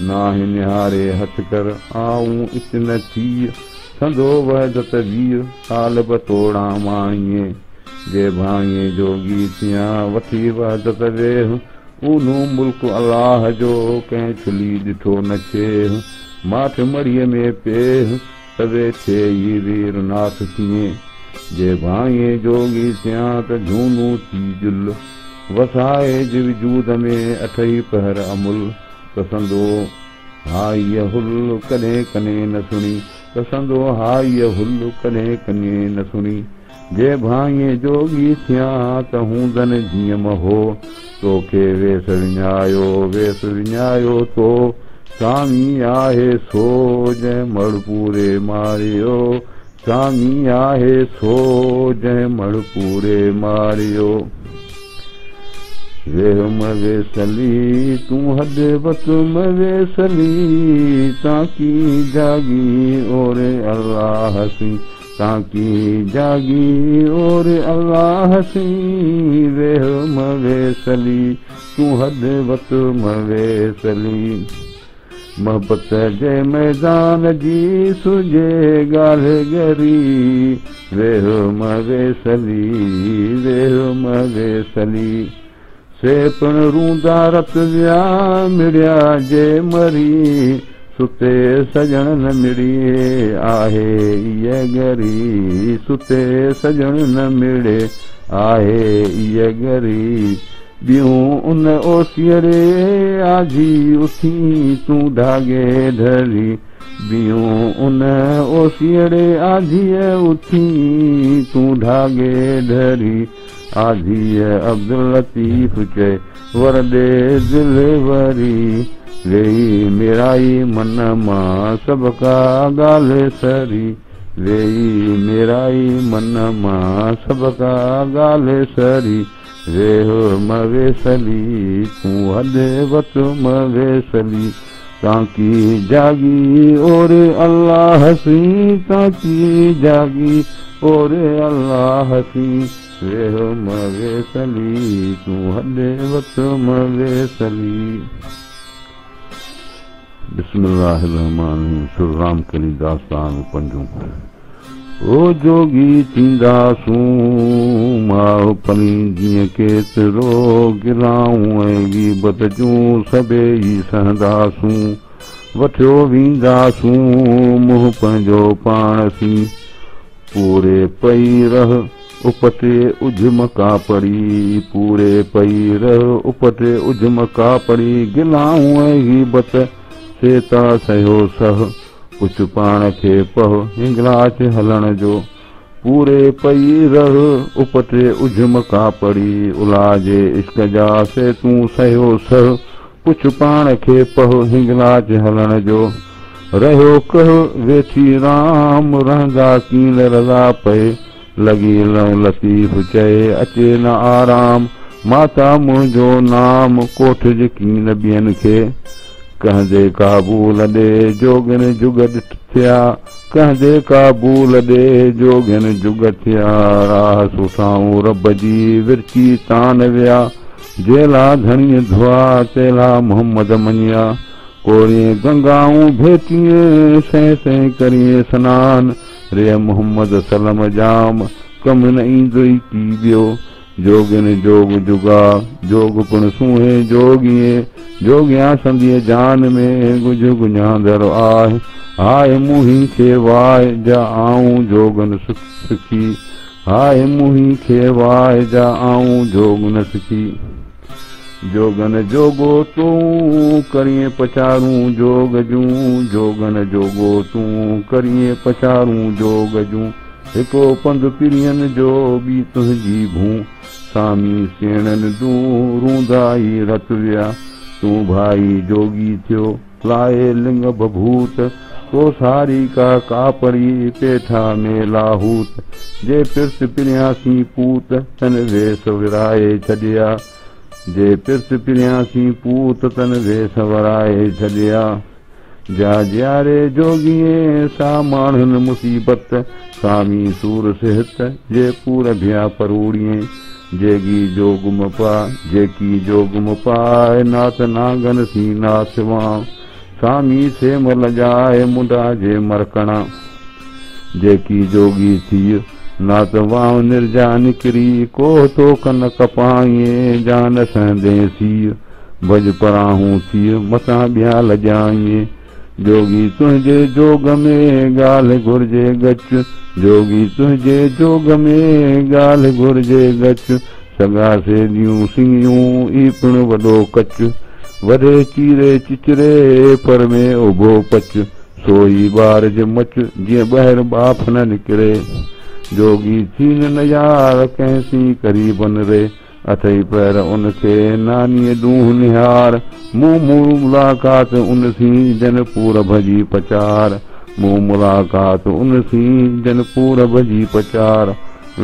नाहे निहारे हथ कर आऊं इच न थी। संदो वहदत वीर साल बतोड़ा माणीअ। जे भाई जोगी थिया वठी वहदत वेह, ऊनो मुल्क अलाह जो कंहिं छुली ॾिठो न छेह। माठ मड़ीअ में पेह सवे थे ई वीर नाथ थिए। जे भाई जोगी थिया त झूनू थी जुल, वसाए जे वजूद में अठई पहर अमुल। तसंदो हाय हुल कॾहिं कने न सुणी, तसंदो हाय हुल कॾहिं कने न सुणी। जे भाई जोगी थिया त हूंदन जीअं महो, तोखे वेस विञायो तो। स्वामी आहे सो जंहिं मड़ पूरे मारियो, स्वामी आहे सो जंहिं मड़ पूरे मारियो। वेह मवेसली तूं हद वत मवेसली, ताकी जागी ओरे अल्लाह सी, ताकी जागी ओरे अल्लाह सी। वेह मवेसली तूं हद वत मवेसली, मोहब्बत जे मैदान जी सुजे ॻाल्हि गरी। वेह मवेसली से पिण रूंदा रत विया मिड़िया जे मरी। सुते सजण न मिड़िए आहे इहा गरी, सुते सजण न मिड़े आहे इहा गरी। ॿियूं उन ओसीअरे आजी उथी तूं धागे धरी, ॿियूं उन ओसीअरे आजीअ उथी तूं धागे धरी। आजीअ अब्दुल लतीफ़ चए वरदे दिल वरी, वेही मेराई मन मां सभ का ॻाल्हि सरी। वेही मेराई मन मां सभ का ॻाल्हि सरी। वेह मवेसली तूं हद वत मवेसली, ताकी जागी ओरे अल्लाह सी, ताकी जागी ओरे अल्लाह सी। वेह मवेसली तूं हद वत मवेसली। बिस्मिल्लाहिर्रहमानिर्रहीम। श्री राम कली दास्तान पंजूं। ओ जोगी थींदासूं मां पली जीअं केतिरो गिलाऊं ऐं ग़ीबत जूं सभेई सहंदासूं। वठियो वेंदासूं मुंहुं पंहिंजो पाण सी, पूरे पई रह उपटे उझम का पड़ी। पूरे पई रह उपटे उझम का पड़ी। गिलाऊं ऐं ग़ीबत से ता सहियो सह, कुझु पाण खे पह हिंगलाच हलण जो। पूरे पई रह उपटे उझम का पड़ी। उलाजे इश्क जा से तूं सहियो सह, कुझु पाण खे पह हिंगलाच हलण जो। रहियो कह वेठी राम रहंदा कीन रज़ा पए, लॻी लतीफ़ चए अचे न आराम माता मुंहिंजो नाम कोठ यकीन ॿियनि खे कंहिंजे क़ाबूल ॾे जोगिन जुग थिया कंहिंजे क़ाबूल ॾे जोगिन जुग थिया राह सुठाऊं रब जी विरची तान विया जेला धणी धुआ तेला मोहम्मद मञिया कोड़िए गंगाऊं भेटिए सह सह करिए सनान रे मोहम्मद सलम जाम कम न ईंदो ई की ॿियो जोगिन जोग जुगा जोग पुण सूहे जोगिए जोगिया संधीअ जान में गुज गुंजांदड़ आहे मुही खे वाए जा आऊं जोगन सिखी हाय मुही खे वाए जा आऊं जोगन सिखी जोगन जोगो तूं करिए पचारूं जोग जूं जोगन जोगो तूं करिए पचारूं जोग जूं हिको पंध पिरियन जो बि तुंहिंजी भूं सामी सेणनि तूं रूंदाई रत विया तूं भाई जोगी थियो लाए लिंग बभूत तो सारी का कापड़ी पेठा में लाहूत जे पिर्स पिरियासी पूत तन वेस विराए छॾिया जे पिर्स पिरियासी पूत तन वेस वराए छॾिया जा जियारे जोगीअ सा माण्हुनि मुसीबत सामी सूर सिहत जे पूर भिया परूड़िए जेगी जोगुम पा जेकी जोगुम पाए नाथ नागन सी नाथ वां सामी से मल जाए मुंडा जे मरकणा जेकी जोगी थी नात वां निर्जा निकरी कोह तो कन कपाए जान सहंदे सी भज पराहूं थी मथां ॿिया लॼाए जोगी तुंहिंजे जोग में ॻाल्हि घुर्जे गच जोगी तुंहिंजे जोग में ॻाल्हि घुर्जे गच सगा सेदियूं सिंगियूं ई पिण वॾो कच वॾे चीरे चिचरे पर में उभो पच सोई ॿार जे मच जीअं ॿाहिरि बाफ़ न निकिरे जोगी थीन न यार कंहिंसी करीबन रे अथई पैर उनखे नानीअ ॾूंहुं निहार मुंहुं मुलाक़ात उनसी जन पूर भॼी पचार मुंहुं मुलाक़ात उनसी जन पूर भॼी पचार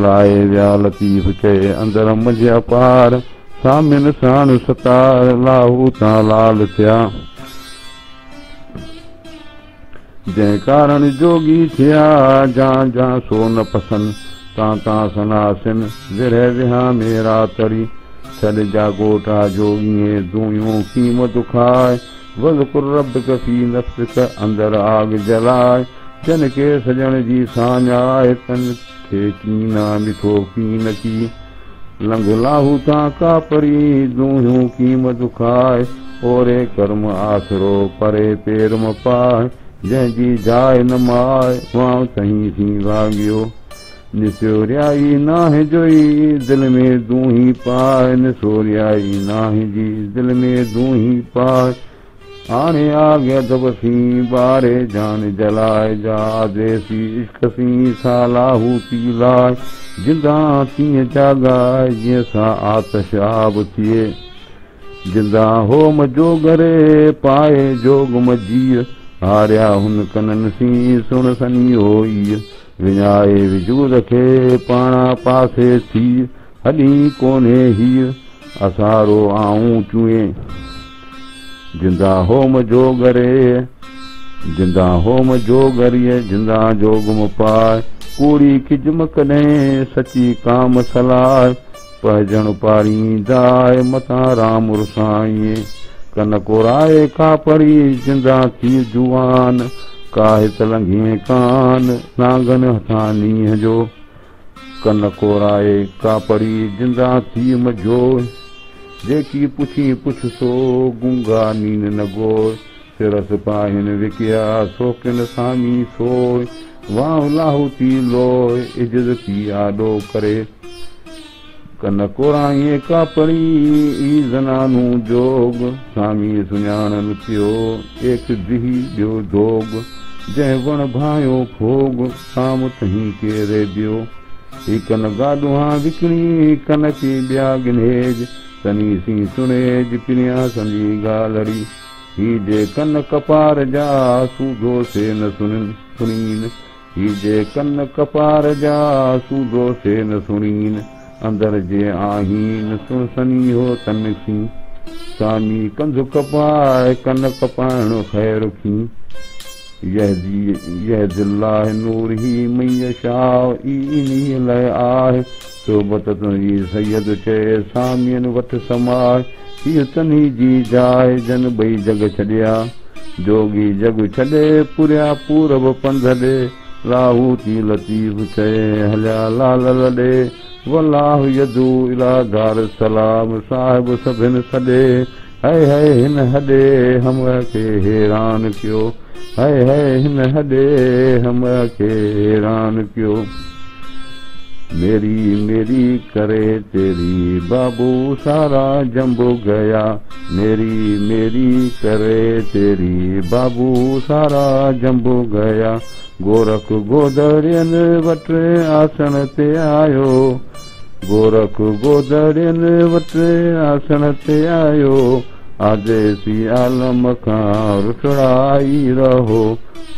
लाए विया लतीफ़ चए अंदर मझिया पार सामिन साण सतार लाहू तां लाल थिया जंहिं कारण जोगी थिया जा जा सो न पसंद तां तां सनासिन विरह विहा मेरा तरी छॾ जा गोटा जोगीअ दूयूं कीमत खाए वज़कुर रब्बक फी नफ्सिक अंदर आग जलाए जन के सजण जी साञाए तन खे कीना मिठो कीन की लंघ लाहू तां का परी दूयूं कीमत खाए ओरे कर्म आसरो परे पेर म पाए जंहिंजी जाइ न माए वां तहीं थी वागियो निसोरियाई नाहे जोई दिल में दूही पाए निसोरियाई नाहे जी दिल में दूही पाए आने आ गया दबसी बारे जान जलाए जा देसी इश्क सी सालाहू ती लाए जिंदा तीअं जागाए जीअं सा आतश आब थिए जिंदा होम जोगरे पाए जोग मजीअ हारिया हुन कननि सी सुण सनी होई विञाए विजूद खे पाणा पासे थी हॾी कोन्हे हीअ असारो आऊं चुए जिंदा होम जोगरे जिंदा होम जोगरीअ जिंदा जोगम पाए कूड़ी किजम कॾहिं सची काम सलाह पहजण पारींदाए मथां राम रुसाईं कन कोराए का पड़ी जिंदा थी जुआन काहे तलंघे कान नागन हथां नींहं जो कन कोराए का पड़ी जिंदा थी मजो जेकी पुछी पुछ सो गुंगा नीन न गोए सिरस पाहिन विकिया सोकिन सामी सोए वाह लाहू थी लोए इज्जत थी आॾो करे कन कोराए का पड़ी ई ज़नानू जोग सामी सुञाणन थियो एक दिही ॿियो जोग जंहिं वण भायो भोग साम तहीं केरे ॿियो ही कन गाॾुहा विकिणी कन की ॿिया गिन्हेज तनी सी सुणेज पिरिया संजी ॻाल्हड़ी ही जे कन कपार जा सूधो से न सुनीन हीजे कन कपार जा सूदो से न सुणीन अंदर जे आहीन सुसनी हो तन खी सामी कंध कपाए कन कपाइण ख़ैर खी यह दिल्लाह नूर ही मैय शाह इन्ही लय आहे सोबत तुंहिंजी सैयद चए सामियन वठ समाए हीअ तन्ही जी जाए जन ॿई जग छॾिया जोगी जग छॾे पुरिया पूरब पंध ॾे लाहूती लतीफ़ चए हलिया लाल लॾे वल्लाहु यदू इला दार सलाम साहिब सभिन सॾे है हिन हॾे हम खे हैरान कयो है हिन हॾे हम खे हैरान कयो मेरी मेरी करे तेरी बाबू सारा जंबो गया मेरी मेरी करे तेरी बाबू सारा जंबो गया गोरख गोदड़ियन वट आसन ते आयो गोरख गोदड़ियन वट आसन ते आयो आदेसी आलम खां रुठड़ाई रहो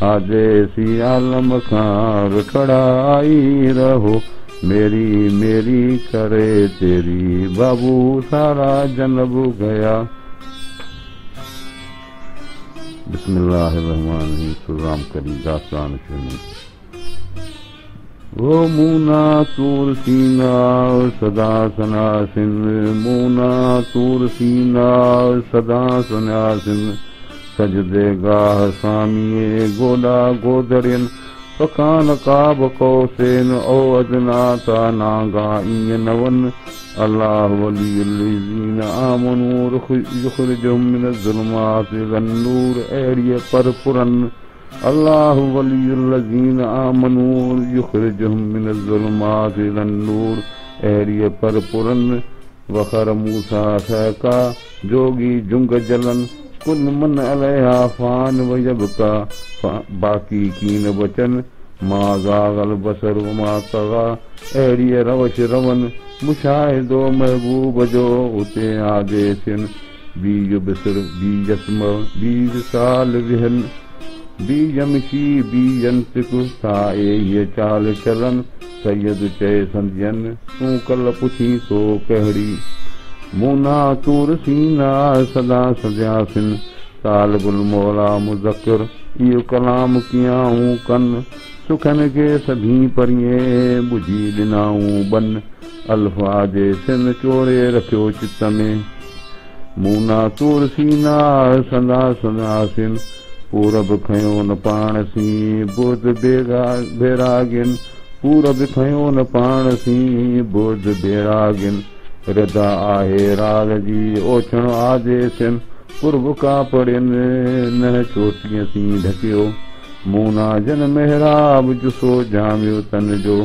आदेसी आलम खां रुठड़ाई रहो मेरी मेरी करे तेरी बाबू सारा जनब गया। बिस्मिल्लाहिर्रहमानिर्रहीम। राम करी दास्तान शुरू। ओ मूना तूर सीना सदा सनासिन मूना तूर सीना सदा सनासिन सजदे गाह सामिए गोदा गोदरियन पकान काब कौसेन ओ अदना ता नागा ईअं नवन अल्लाह वलीयुल्लज़ीन आमनू युखरिजुहुम मिनज़्ज़ुलुमाति इलन-नूर अहिड़ीअ पर पुरन अल्लाह वलीयुल्लज़ीन आमनू युखरिजुहुम मिनज़्ज़ुलुमाति इलन-नूर अहिड़ीअ पर पुरन वखर मूसा सहका जोगी जुंग जलन कुल मन अलैहा फान वयबका बाकी कीन बचन मां ज़ागल बसर मा तगा अहिड़ीअ रवश रवन मुशाहिदो महबूब जो उते आदेसिन बीज बिसर बीजस्म बीज साल विहन बीजमशी बीजंतिक साए ये चाल चलन सैयद चए संजन तूं कल पुछी तो कहिड़ी मूना तूर सीना सदा सजासिन ताल गुल मौला मुज़क्कर इहो कलाम कियाऊं कन सुखन के सभी परिए बुझी ॾिनाऊं बन अल्फाज सिन चोरे रखियो चित में मूना तूर सीना सदा सदासिन पूरब खयो न पाण सी बुध बेरागिन पूरब खयो न पाण सी बुध बेरागिन रदा आहे राग जी ओछण आदेसिन कुर्ब का पड़ियन न चोटीअ सी ढकियो मूना जन महराब जुसो जामियो तन जो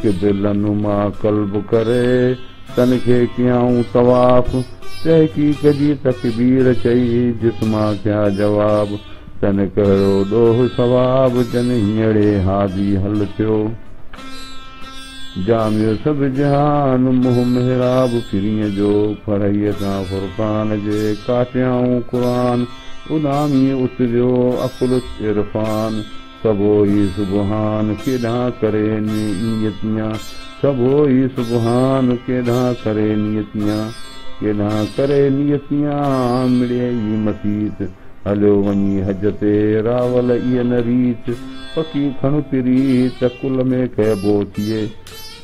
किबिलनुमा कल्ब करे तन खे कयाऊं तवाफ़ तहकीक जी तकबीर चई जिस्मा क्या जवाब तन कहिड़ो ॾोह सवाब जन हींअरे हादी हल थियो जामियो सभु जहान मुंह महराब फिरीअ जो फरहीअ सां फुरक़ान जे काटियाऊं क़ुरान उदामी उतरियो अकुल इरफान सबो ई सुबहान केॾां करे नियतियां सबो ई सुबहान केॾां करे नियतियां केॾां करे नियतियां मिड़े ई मसीत हलियो वञी हज ते रावल इहा न रीत पकी खण पिरी त कुल में खइबो थिए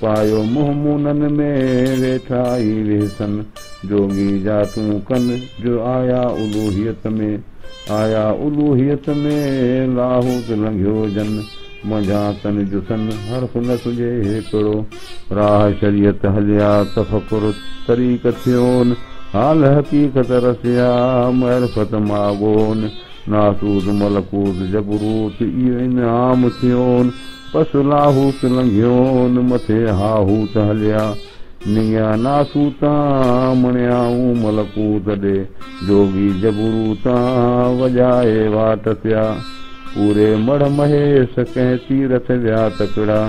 पायो मुंहुं मूननि में वेठा ई वेसन जोगी जातूं कन जो आया उलूहियत में लाहूत लंघियो जन मुंहिंजा तन जुसन हर्फ न सुझे हिकिड़ो राह शरीयत हलिया तफ़कुर तरीक़ थियोन हाल हक़ीक़त रसिया महरफत मागोन नासूद मलकूत जबरूत इहो इनाम थियोन पस लाहूत लंघियोन मथे हाहूत हलिया निया नासूता मणियाऊं मलकूत ॾे जोगी जबरूता वॼाए वाट थिया पूरे मड़ महेश कंहिं तीरथ विया तकड़ा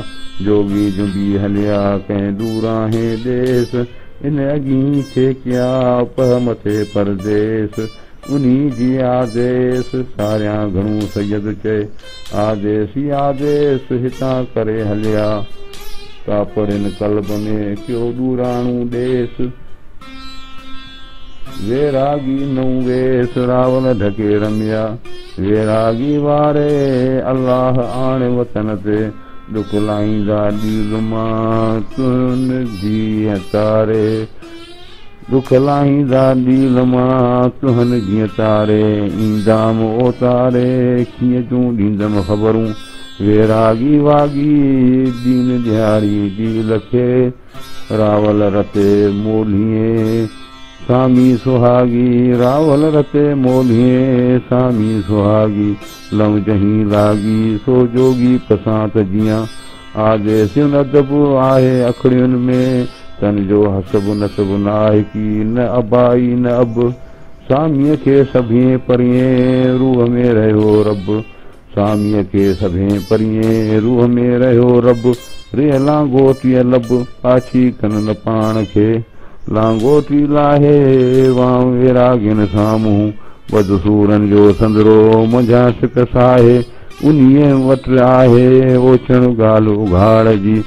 जोगी जुंबी हलिया कंहिं दूराहे देस इन अॻी थे कया पह मथे परदेस उन्हीं जी आदेश सारियां घणो सैयद चए आदेश ई आदेश हितां करे हलिया कापड़िन कल्ब में क्यों दूराणू देश वैरागी नौ वेस रावल ढके रमिया वैरागी वारे अल्लाह आणे वतन ते दुख लाईंदा दिल मां तुन जीअं तारे दुख लाहींदा दिल मां तुहन जीअं तारे ईंदाम ओ तारे कीअं तूं ॾींदमि ख़बरूं वैरागी वागी दीन ॾियारी दिल खे रावल रते मोलिए सामी सुहागी रावल रते मोलिए सामी सुहागी लम जहीं लागी सो जोगी पसांत जियां आदेस अदब आहे अखड़ियुनि में तन जो हसब नसब न आहे की न अबाई न अब सामीअ खे सभें परिएं रूह में रहियो रब सामीअ खे सभें परिएं रूह में रहियो रब रे लांगोटीअ लब पाछी कन पाण खे लांगोटी लाहे वां वैरागिन साम्हूं बदसूरन जो संदरो मुंहिंजा सिक साहे उन्हीअ वटि आहे ओछण ॻाल्हि उघाड़ जी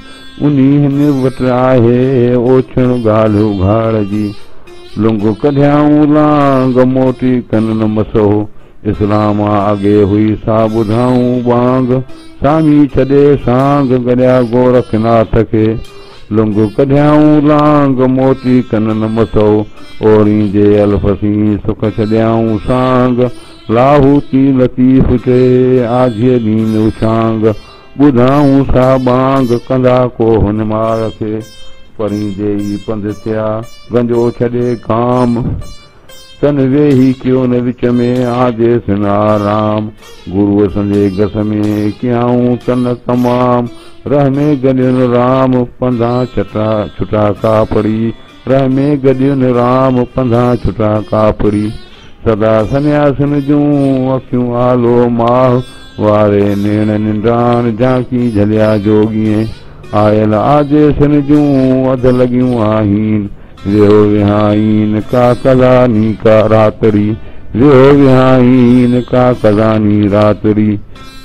उन्हीअ वटि आहे ओछण ॻाल्हि उघाड़ जी लुंग कढियाऊं लांग मोटी कन न मसो इस्लाम अॻे हुई सा ॿुधाऊं बांग सामी छॾे सांग गॾिया गोरखनाथ खे लुंग कढियाऊं लांग मोटी कन न मसो ओरी जे अलफसी सुख छॾियाऊं सांग लाहूती लतीफ़ खे आझिए ॾीन उछांग ॿुधाऊं सा बांग कंदा को हुन मार खे परी जे ई पंध थिया गंजो छॾे काम तन वेही कयो न विच में आदेस न आराम गुरूअ संजे घस में कयाऊं तन तमाम रह में गॾियुनि राम पंधा छुटा कापड़ी रह में गॾियुनि राम पंधा छुटा कापड़ी सदा सन्यासिन जूं अखियूं आलो माह वारे नेण निंडान झांकी झलिया जोगीअ आयल आदेसन जूं अध लॻियूं आहिनि विहो विहाईन का कलानी का रातरी विहो विहाईन का कलानी रातरी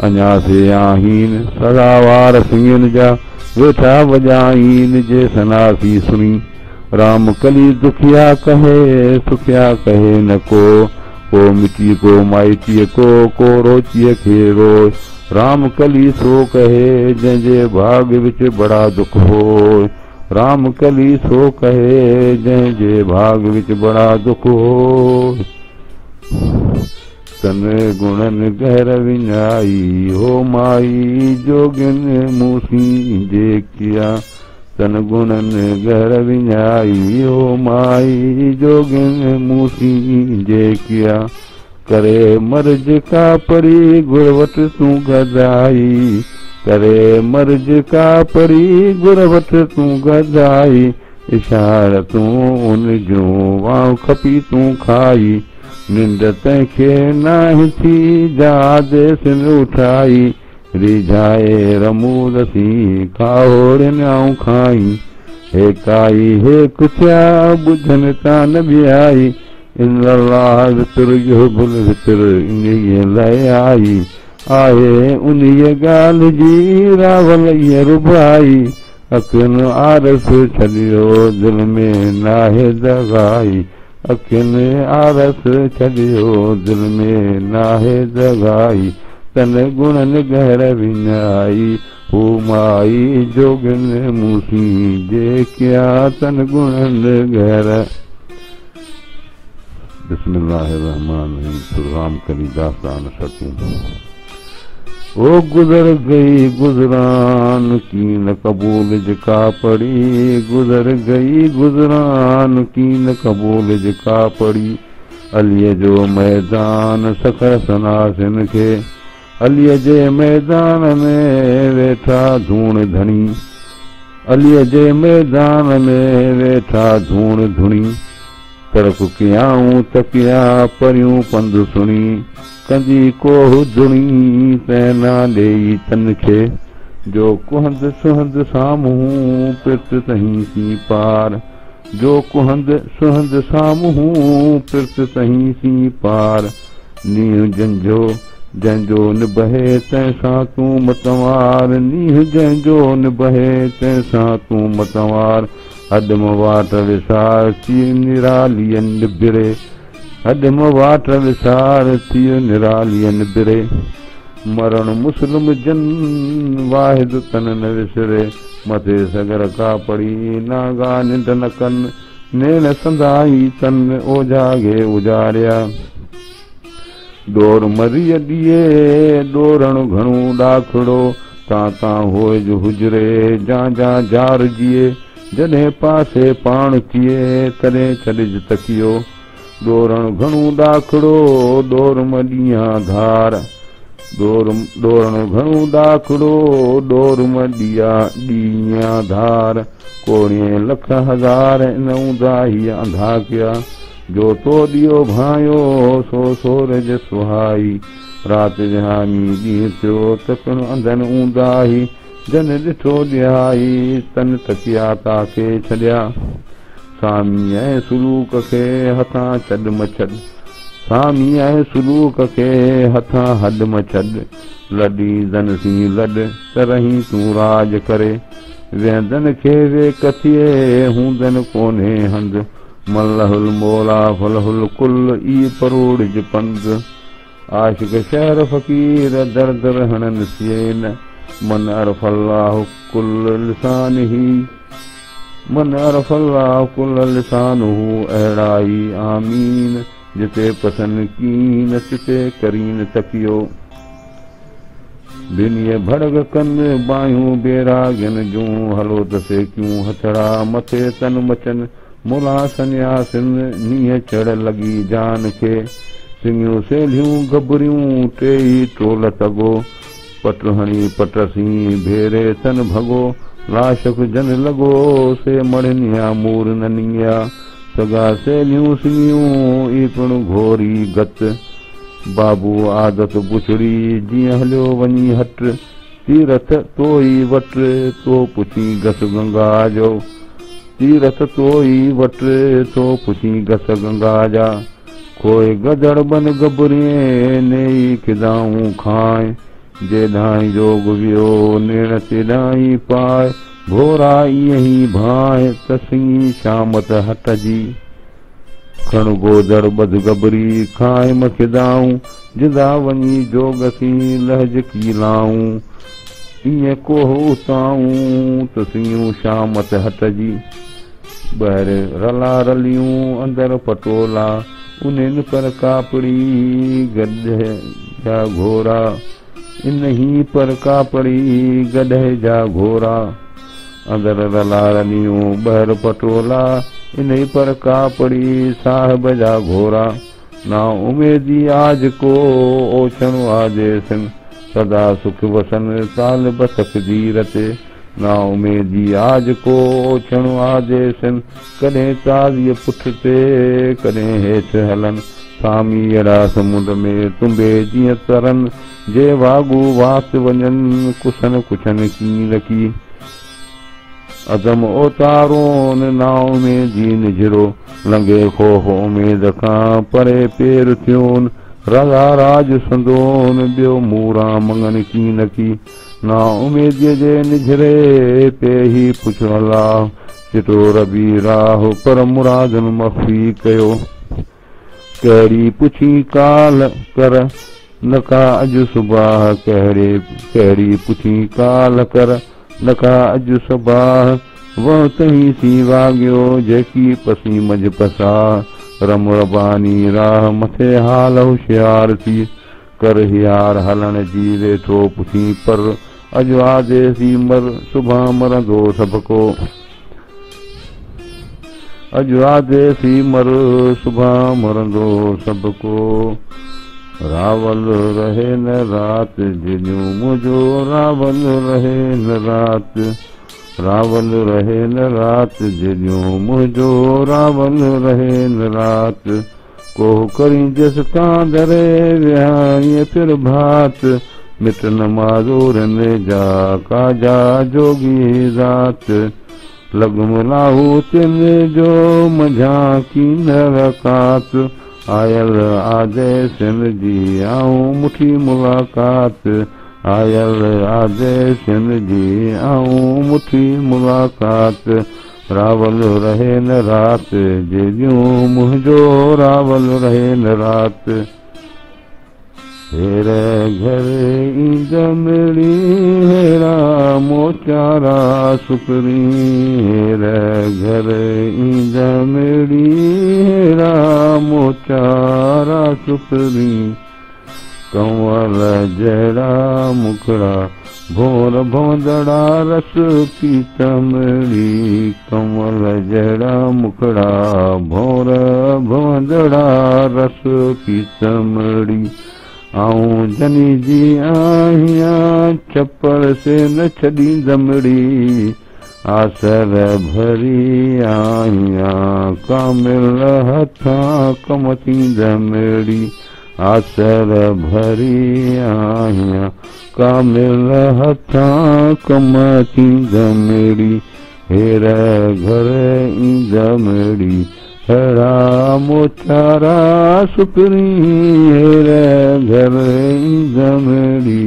अञा से आहिन सदावार सिंगन जा वेठा वॼाईन जे सनासी सुनी राम कली दुखिया कहे न को मिटी को माइटीअ को रोचीअ खे रो राम कली सो कहे जंहिंजे भाग विच बड़ा दुख हो राम कली सो कहे जंहिंजे भाग विच बड़ा दुख हो तन गुणन गहर विञाई हो माई जोगिन मूसी जे किया तन गुणन गहर विञाई हो माई जोगिन मूसी जे किया करे मर्ज का परी गुरवट तूं गदाई करे मर्ज का परी गुरवट तूं गदाई इशारतूं उन जूं वां खपी तूं खाई निंड तंहिंखे नाहि थी जादेसिन उठाई रिझाए रमूदसी खाओड़िन आऊं खाई हे काई हे कुथिया ॿुधनि ता न बिहाई इल्लल्लाह वितर युहिब्बुल वितर इन्हीअ लाइ आई आहे उन्हीअ ॻाल्हि जी रावल ईअं रुबाई अखियुनि आरस छॾियो दिलि में नाहे दगाई अखियुनि आरस छॾियो दिलि में नाहे दगाई तन गुणन गहर विञाई हू माई जोगिन मूसी जे किया तन गुणन गहर बिस्मिल्लाहिर्रहमानिर्रहीम राम कली दास्तान सकीम ओ गुजर गई गुजरान की न कबूल जिका पड़ी गुजर गई गुजरान की न कबूल जिका पड़ी अलीअ जो मैदान सखर सनासिन खे अलीअ जे मैदान में वेठा धूण धणी अलीअ जे मैदान में वेठा धूण धुणी तरक कयाऊं तकिया परियूं पंधु सुणी कंदी कोह धुणी तैना ॾेई तन खे जो कुहंद सुहंद साम्हूं पित तहीं सी पार जो कुहंद सुहंद साम्हूं पिर्त तहीं सी पार नीह जंहिंजो निबहे तंहिंसां तूं मतवार नीह जंहिंजो निबहे तंहिंसां तूं मतवार अदम वाट विसार थी निरालियन निबिरे अदम वाट विसार थी निरालियन निबिरे मरण मुस्लिम जन वाहिद तन न विसरे मथे सगर का पड़ी नागा निंड न कन नेन संदाई तन ओजागे उजारिया डोर मरीअ ॾिए डोरण घणो ॾाखड़ो तां होए जो हुजरे जा जार जिए जॾहिं पासे पाण थिए तॾहिं छॾिज तकियो डोरण घणो ॾाखड़ो डोर मॾियां धार डोरण घणो ॾाखड़ो डोर मॾियां धार कोड़िए लख हज़ार इन ऊंदा ही अंधा कया जो तो ॾियो भायो सो सोरज सुहाई रात जहानी ॾींहुं थियो त पिण अंधन ऊंदा ही जन ॾिठो ॾियाई तन तकिया ताके छॾिया सामी ऐं सुलूक खे हथां छॾ मछॾ सामी ऐं सुलूक खे हथां हॾ मछॾ लॾी धन सी लॾ त रही तूं राज करे वेंदन खे वे कथिए हूंदन कोन्हे हंध मलहुल मोला फलहुल कुल ई परोड़ पंद आशिक शहर फ़कीर दर दर हणन सियन मन अरफ़ल्लाहु कुल लिसानही मन अरफ़ल्लाहु कुल लिसानहु अहिड़ाई आमीन जिते पसंद कीन तिते करीन तकियो बिनीअ भड़ग कन बायूं बेरागन जूं हलो तसे क्यों हथड़ा मथे तन मचन मुला सन्यासिन नीह चढ़ लगी जान खे सिंगियूं सेलियूं गबरियूं टेई टोल तगो पट हणी पटसी भेरे तन भगो लाशक जन लगो से मड़निया मूर ननिया सगा सेलियूं सिंगियूं ई पिण घोरी गत बाबू आदत बुछड़ी जीअं हलियो वञी हट तीरथ तोई वट तो पुछी गस गंगा जो तीरथ तोई वट तो पुछी गस गंगा जा खोए गदड़ बन गबरिए नेई खिदाऊं खाए जे ढाई जोग वियो नेण ते ढाई पाए भोरा यही भाए तसी शामत हट जी खण गोदड़ बद गबरी खाए मखिदाऊं जिदा वनी जोगसी लहज की लाऊं इं कोह उताऊं तसियूं शामत हट जी ॿाहिरि रला रलियूं अंदर पटोला उन्हनि पर कापड़ी गॾ जा घोरा इन ही पर कापड़ी गॾ जा घोरा अंदर रला रलियूं ॿाहिरि पटोला इन ही पर कापड़ी साहिब जा घोरा ना उमेदी आज को ओछण आदेसन सदा सुख वसन साल बतकदीर ते ना उमेदी आज को ओछण आदेसन कॾहिं ताज़ीअ पुठ ते कॾहिं हेठि हलन सामी अहिड़ा समुंड में तुम्बे जीअं तरन जे वागू वास वञनि कुसन कुछन कीन की अदम ओतारोन ना उमेदी निजरो लंघे खौफ़ उमेद खां परे पेर थियोन रज़ा राज संदोन ॿियो मूरा मंगन कीन की ना उमेदीअ जे निजरे पे ही पुछ अलाह चिटो रबी राह पर मुरादन मख़फ़ी कयो कहिड़ी पुछी काल कर नका अॼु सुबाह कहिड़ी पुछी काल कर नका अॼु सुबाह वह तहीं सी वाॻियो जेकी पसी मज पसा रम रबानी राह मथे हाल होशियार थी कर हियार हलण जी वेठो पुछी पर अॼु आदेसी मर सुभां मरंदो सबको अॼु आदेसी मर सुभां मरंदो सबको रावल रहे न रात जिन्यूं मुझो रावल रहे न रात रावल रहे न रात जिन्यूं मुझो रावल रहे न रात कोह करी जस कांदरे विहाई फिर भात मिट नमाज़ो रने जा काजा जोगी रात लॻमलाहू तिन जो मंझां की नरकात आयल आदे सिन जी आऊं मुठी मुलाक़ात आयल आदे सिन जी आऊं मुठी मुलाक़ात रावल रहे न रात जेदियूं मुंहिंजो रावल रहे न रात हेर घर ईंद मिड़ी हेरा मोचारा सुकरी हेर घर ईंद मिड़ी हेरा मोचारा सुकरी कंवल जहिड़ा मुखड़ा भोर भोंदड़ा रस पीतमड़ी कंवल जहिड़ा मुखड़ा भोर भोंदड़ा रस पीतमड़ी आऊं जनी जी आहियां चप्पड़ से न छॾींदमड़ी आसर भरी आहियां कामिल हथां कम थींदमड़ी आसर भरी आहियां कामिल हथां कम थींदमड़ी हेर घर ईंदमड़ी हेड़ा मोचारा सुकरी हेर घर ईंदमड़ी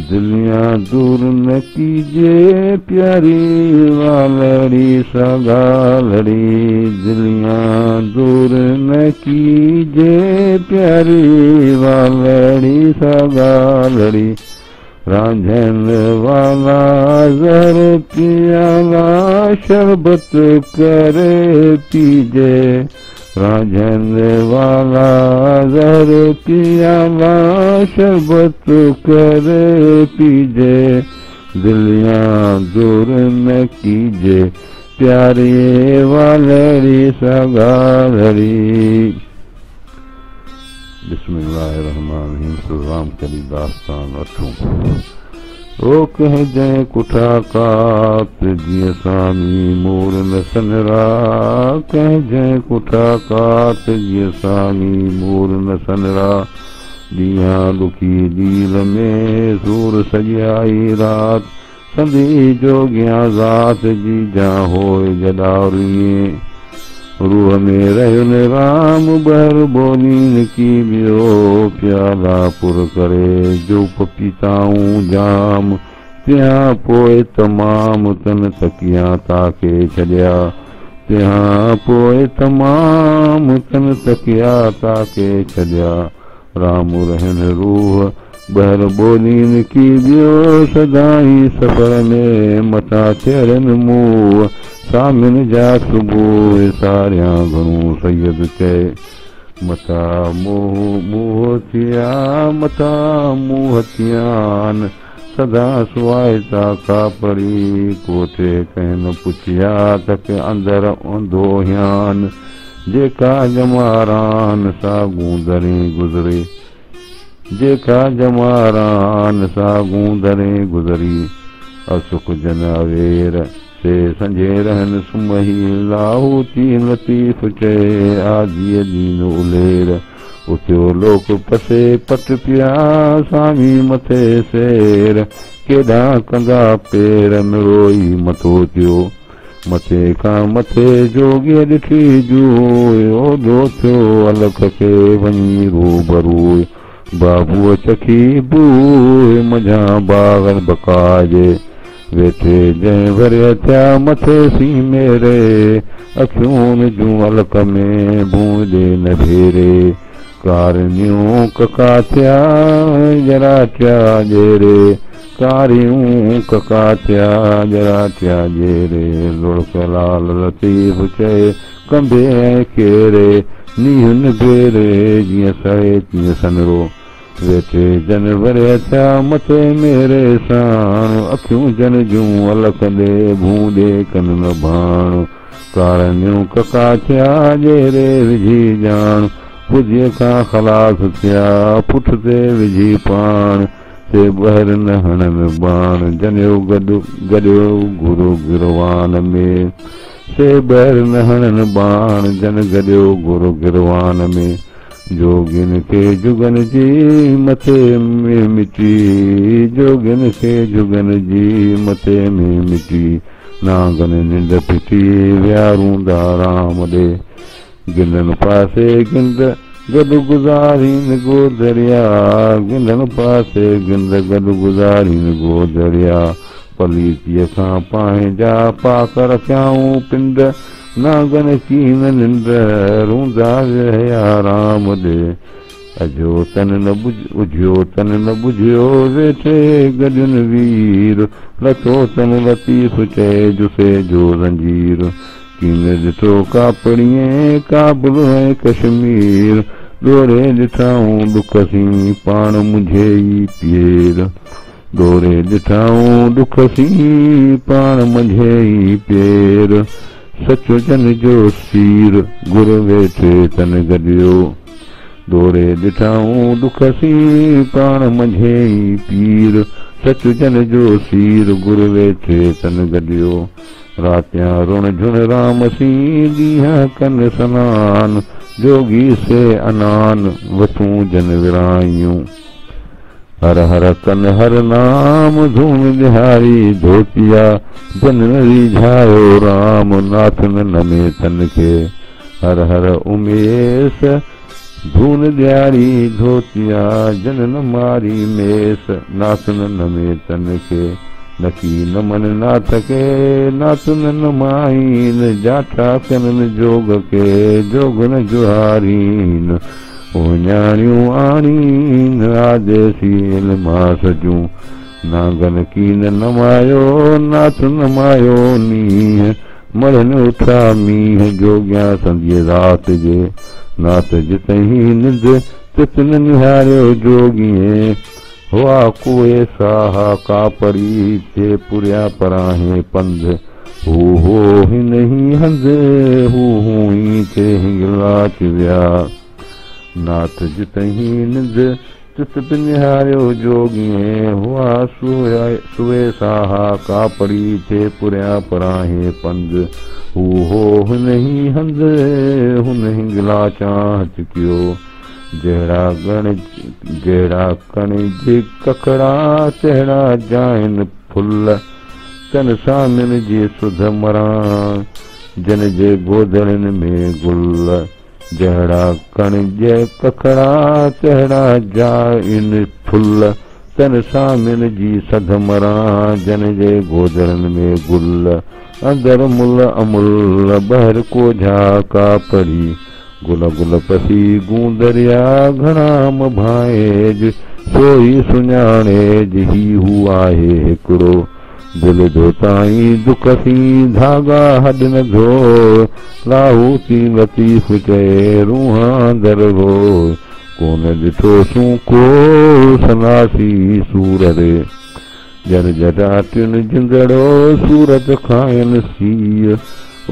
दिलियां दूर न कीजे प्यारी वालड़ी सगालड़ी दिलियां दूर न कीजे प्यारी वालड़ी सगालड़ी रांझन वाला ज़र पियाला शरबत करे पीजे रांझन वाला ज़र पियाला शरबत करे पीजे दिलियां दूर न कीजे प्यारे वालड़ी सगालड़ी बिस्मिल्लाहिर्रहमानिर्रहीम सलाम करी दास्तान अठूं ओ कह जंहिं कुठा कात जीअं सामी मोर न सनरा कह जंहिं कुठा कात जीअं सामी मोर न सनरा ॾींहं ॾुखी ॾील में सूर सॼाई रात संदी जोगियां ज़ात जी जा होए जॾावरीअ रूह में रहियल राम ॿर बोलीन की वियो प्याला पुर करे जो पपीताऊं जाम तिहां पोइ तमाम तन तकिया ताके छॾिया तिहां पोइ तमाम तन तकिया ताके छॾिया राम रहन रूह ॿर बोलीन की वियो सदाई सफ़र में मथा थियरनि मुंहुं सामिन जा सुबुह सारियां घणो सैयद चए मथा मुंहुं थिया मथा मुंहुं थियान सदा सुवाइता का परी कोठे कंहिं न पुछिया त के अंदरि अंधो हियान जेका जमारान साॻूं दरे गुज़रे जेका जमारान साॻूं दरे गुज़री असुख जनावेर से संजे रहन सुमही लाहूती लतीफ़ चए आजीअ दीन उलेर उथियो लोक पसे पट पिया सामी मथे सेर केॾा कंदा पेर मिरोई मथो थियो मथे खां मथे जोगीअ ॾिठी जूए ओॾो थियो अलख खे वञी रूबरू बाबूअ चखी बूए मझां बाग़न बकाजे वेठे जंहिं भरिया थिया मथे सी मेरे अखियूं जूं अलख में बूंदे न भेरे कारियूं कका थिया जरा थिया जेरे कारियूं कका थिया जरा थिया जेरे लुड़क लाल लतीफ़ चए कंबे ऐं केरे नीहन बेरे जीअं सहे तीअं सनरो वेठे जन भरिया थिया मथे मेरे साण अखियूं जन जूं अलख ॾे भूंदे कन न भाण कारियूं कका थिया जेरे विझी ॼाण पुॼे खां ख़लास थिया पुठ ते विझी पाण से ॿाहिरि न हणनि बाण जनियो गॾियो गुरु गिरवान में से ॿाहिरि न हणनि बाण जन गॾियो गुरु गिरवान में जोगिन खे जुगन जी मथे में मिटी, जोगिन खे जुगन जी मथे में मिटी, नागन निंड फिटी वियारूंदा राम ॾे। गिंदन पासे गिंद गॾु गुज़ारीन गोदरिया, गिंदन पासे गिंद गॾु गुज़ारीन गोदरिया, पलीतीअ खां पंहिंजा पाक रखियाऊं पिंड, नागन कीन निंड रूंदा विया राम ॾे। अजो तन न उजियो तन न बुझियो वेठे गॾियुनि वीर, लथो तन लतीफ़ चए जुसे जो ज़ंजीर, कीन ॾिठो कापड़िए काबुल ऐं कश्मीर, ॾोरे ॾिठाऊं ॾुख सी पाण मुंझे ई पीर, ॾोरे ॾिठाऊं ॾुख सी पाण मुंझे ई पेर, सचो जन जो सीर गुर वेठे तन गॾियो, ॾोरे ॾिठाऊं ॾुख सी पाण मुंझे ई पीर, सच जन जो सीर गुर वेठे तन गॾियो, रातियां रुण झुण राम सी ॾींहं कन सनान, जोगी से अनान वठूं जन विरायूं, हर हर कन हर नाम धूम बिहारी धोतिया, जन रिझायो राम नाथ नमे तन खे, हर हर उमेश धून ॾियारी धोतिया, जन न मारी मेस नाथ नमे तन खे, नकी नमन नाथ के नाथ न माहीन, जाठा कनन जोग के जोग न जुहारीन, न्याणियूं आणीन आदेसी मास जूं, नागन कीन नमायो नाथ नमायो नीह, मरन उठा मींह जोगिया संधिए रात जे, नाथ जितही निंद तित न निहारियो जोगिए, हुआ कुए साहा कापड़ी थे पुरिया पराहे पंध, हू हो ही नहीं हंध हू ही थे हिंगलाच विया, नाथ जितही निंद तित निहारियो जोगिए, हुआ सुए साहा कापड़ी थे पुरिया पराहे पंध, हू हो नहीं हंध हुन हिंगला चांच कियो, जहिड़ा कण जे ककड़ा तहिड़ा जाइन फुल, तन सामिन जी सुध मरां जन जे गोदड़नि में गुल, जहिड़ा कण जे ककड़ा तहिड़ा जाइन फुल, तन सामिन जी सध मरां जन जे गोदड़नि में गुल, अंदर मुल अमुल ॿाहिरि कोझा कापड़ी, गुल गुल पसी गूंदरिया घणाम भाएज, सोई सुञाणेज ही हू आहे हिकिड़ो, दिल जो ताईं दुख सी धागा हॾ न धो, लाहूती लतीफ़ चए रूहां दर रो, कोन ॾिठो सूं को सनासी सूर रे, जन जटाटियुनि जिंदड़ो सूरत खाइनि सीय,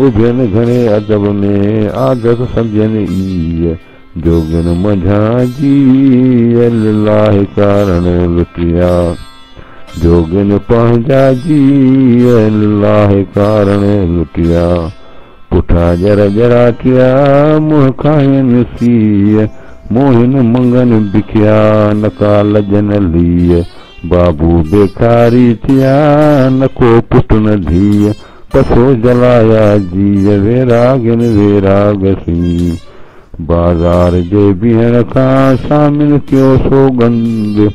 उभियनि घणे अदब में आदत सम्झनि ई, जोगिन मंझां जी लाहे कारण लुटिया, जोगिन पंहिंजा जी लाहे कारण लुटिया, पुठा जर जराटिया मुंह खाइनि सीय, मोहिन मंगन बिखिया नका लजन लीय, बाबू बेखारी थिया न को पुट न धीअ, पसो जलाया जीअ वेरागिन वेराग सी, बाज़ार जे बीहण खां शामिल कयो सौगंध,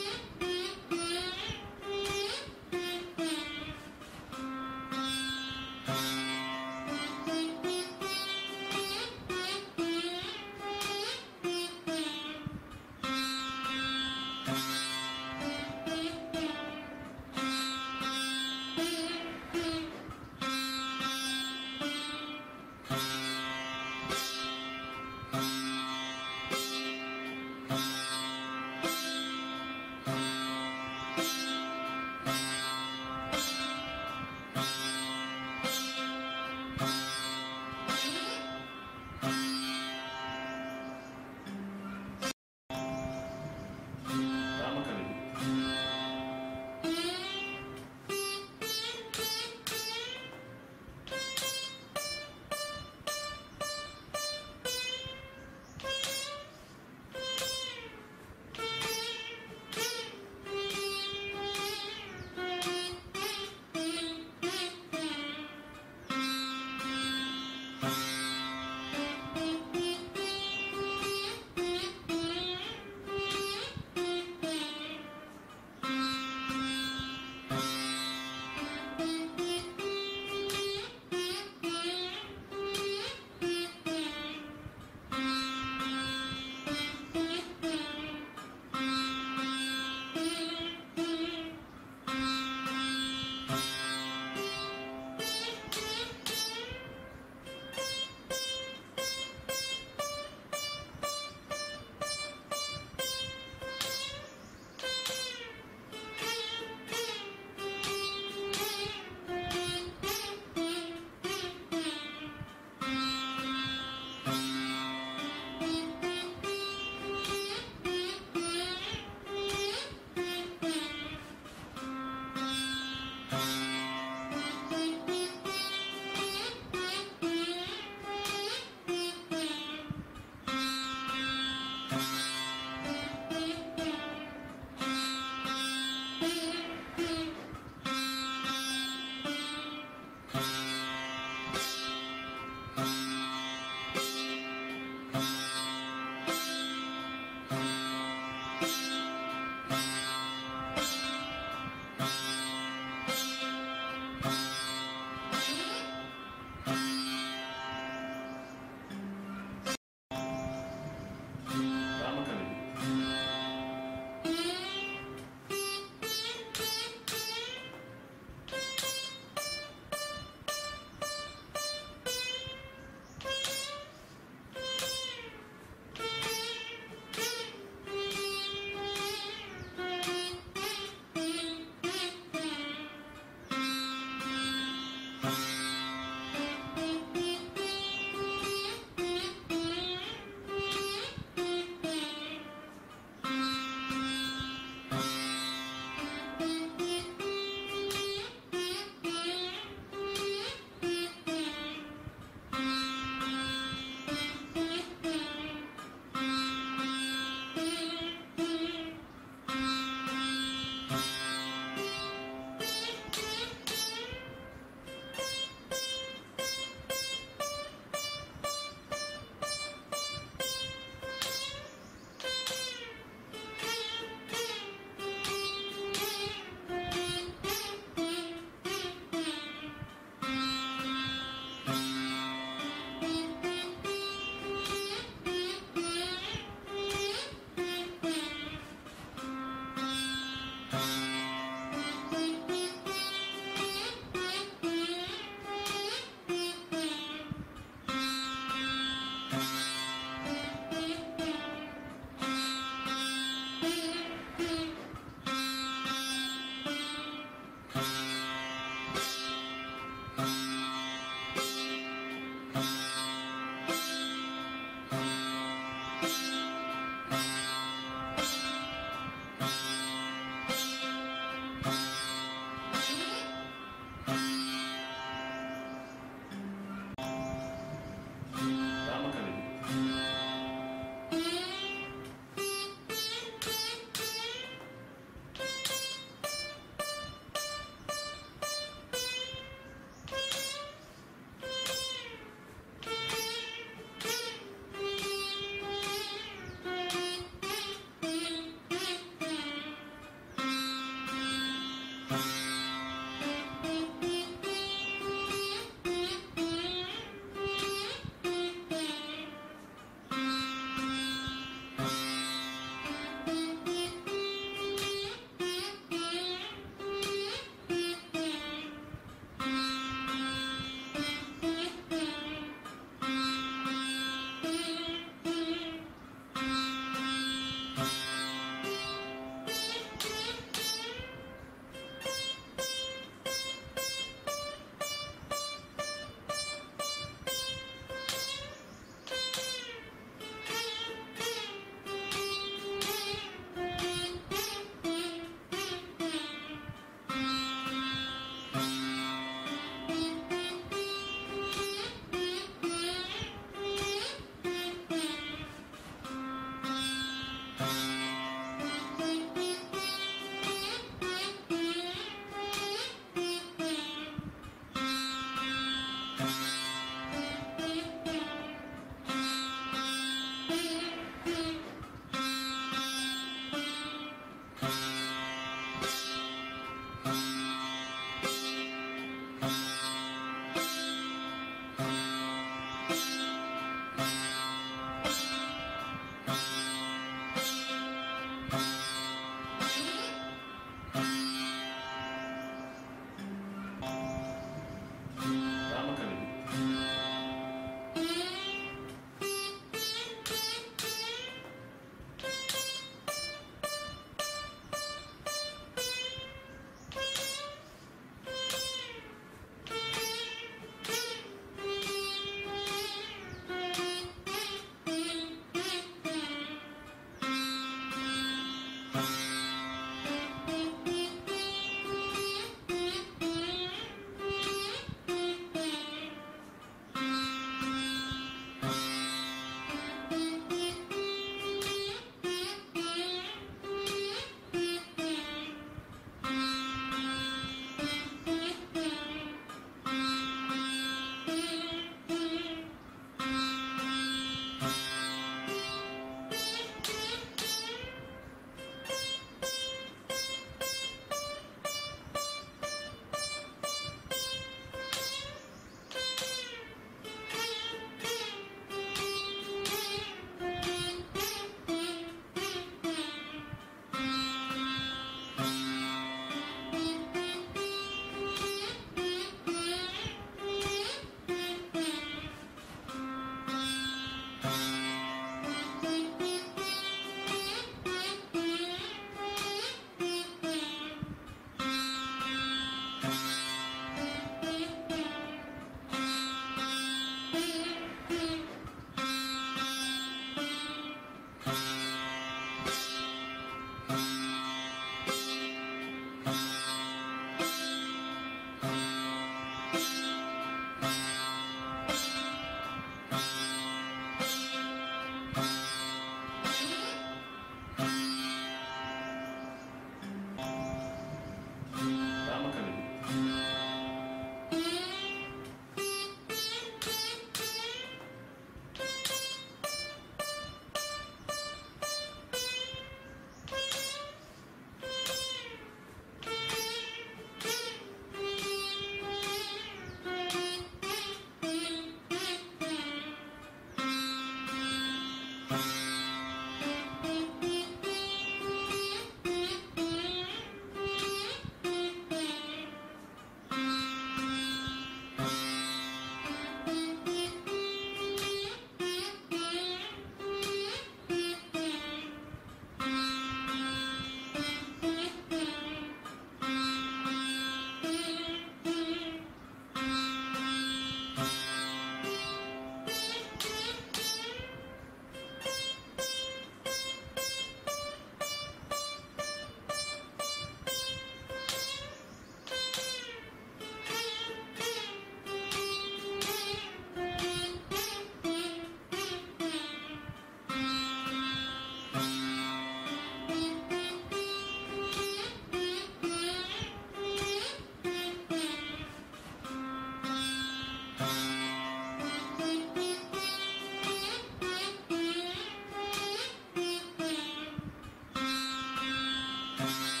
है।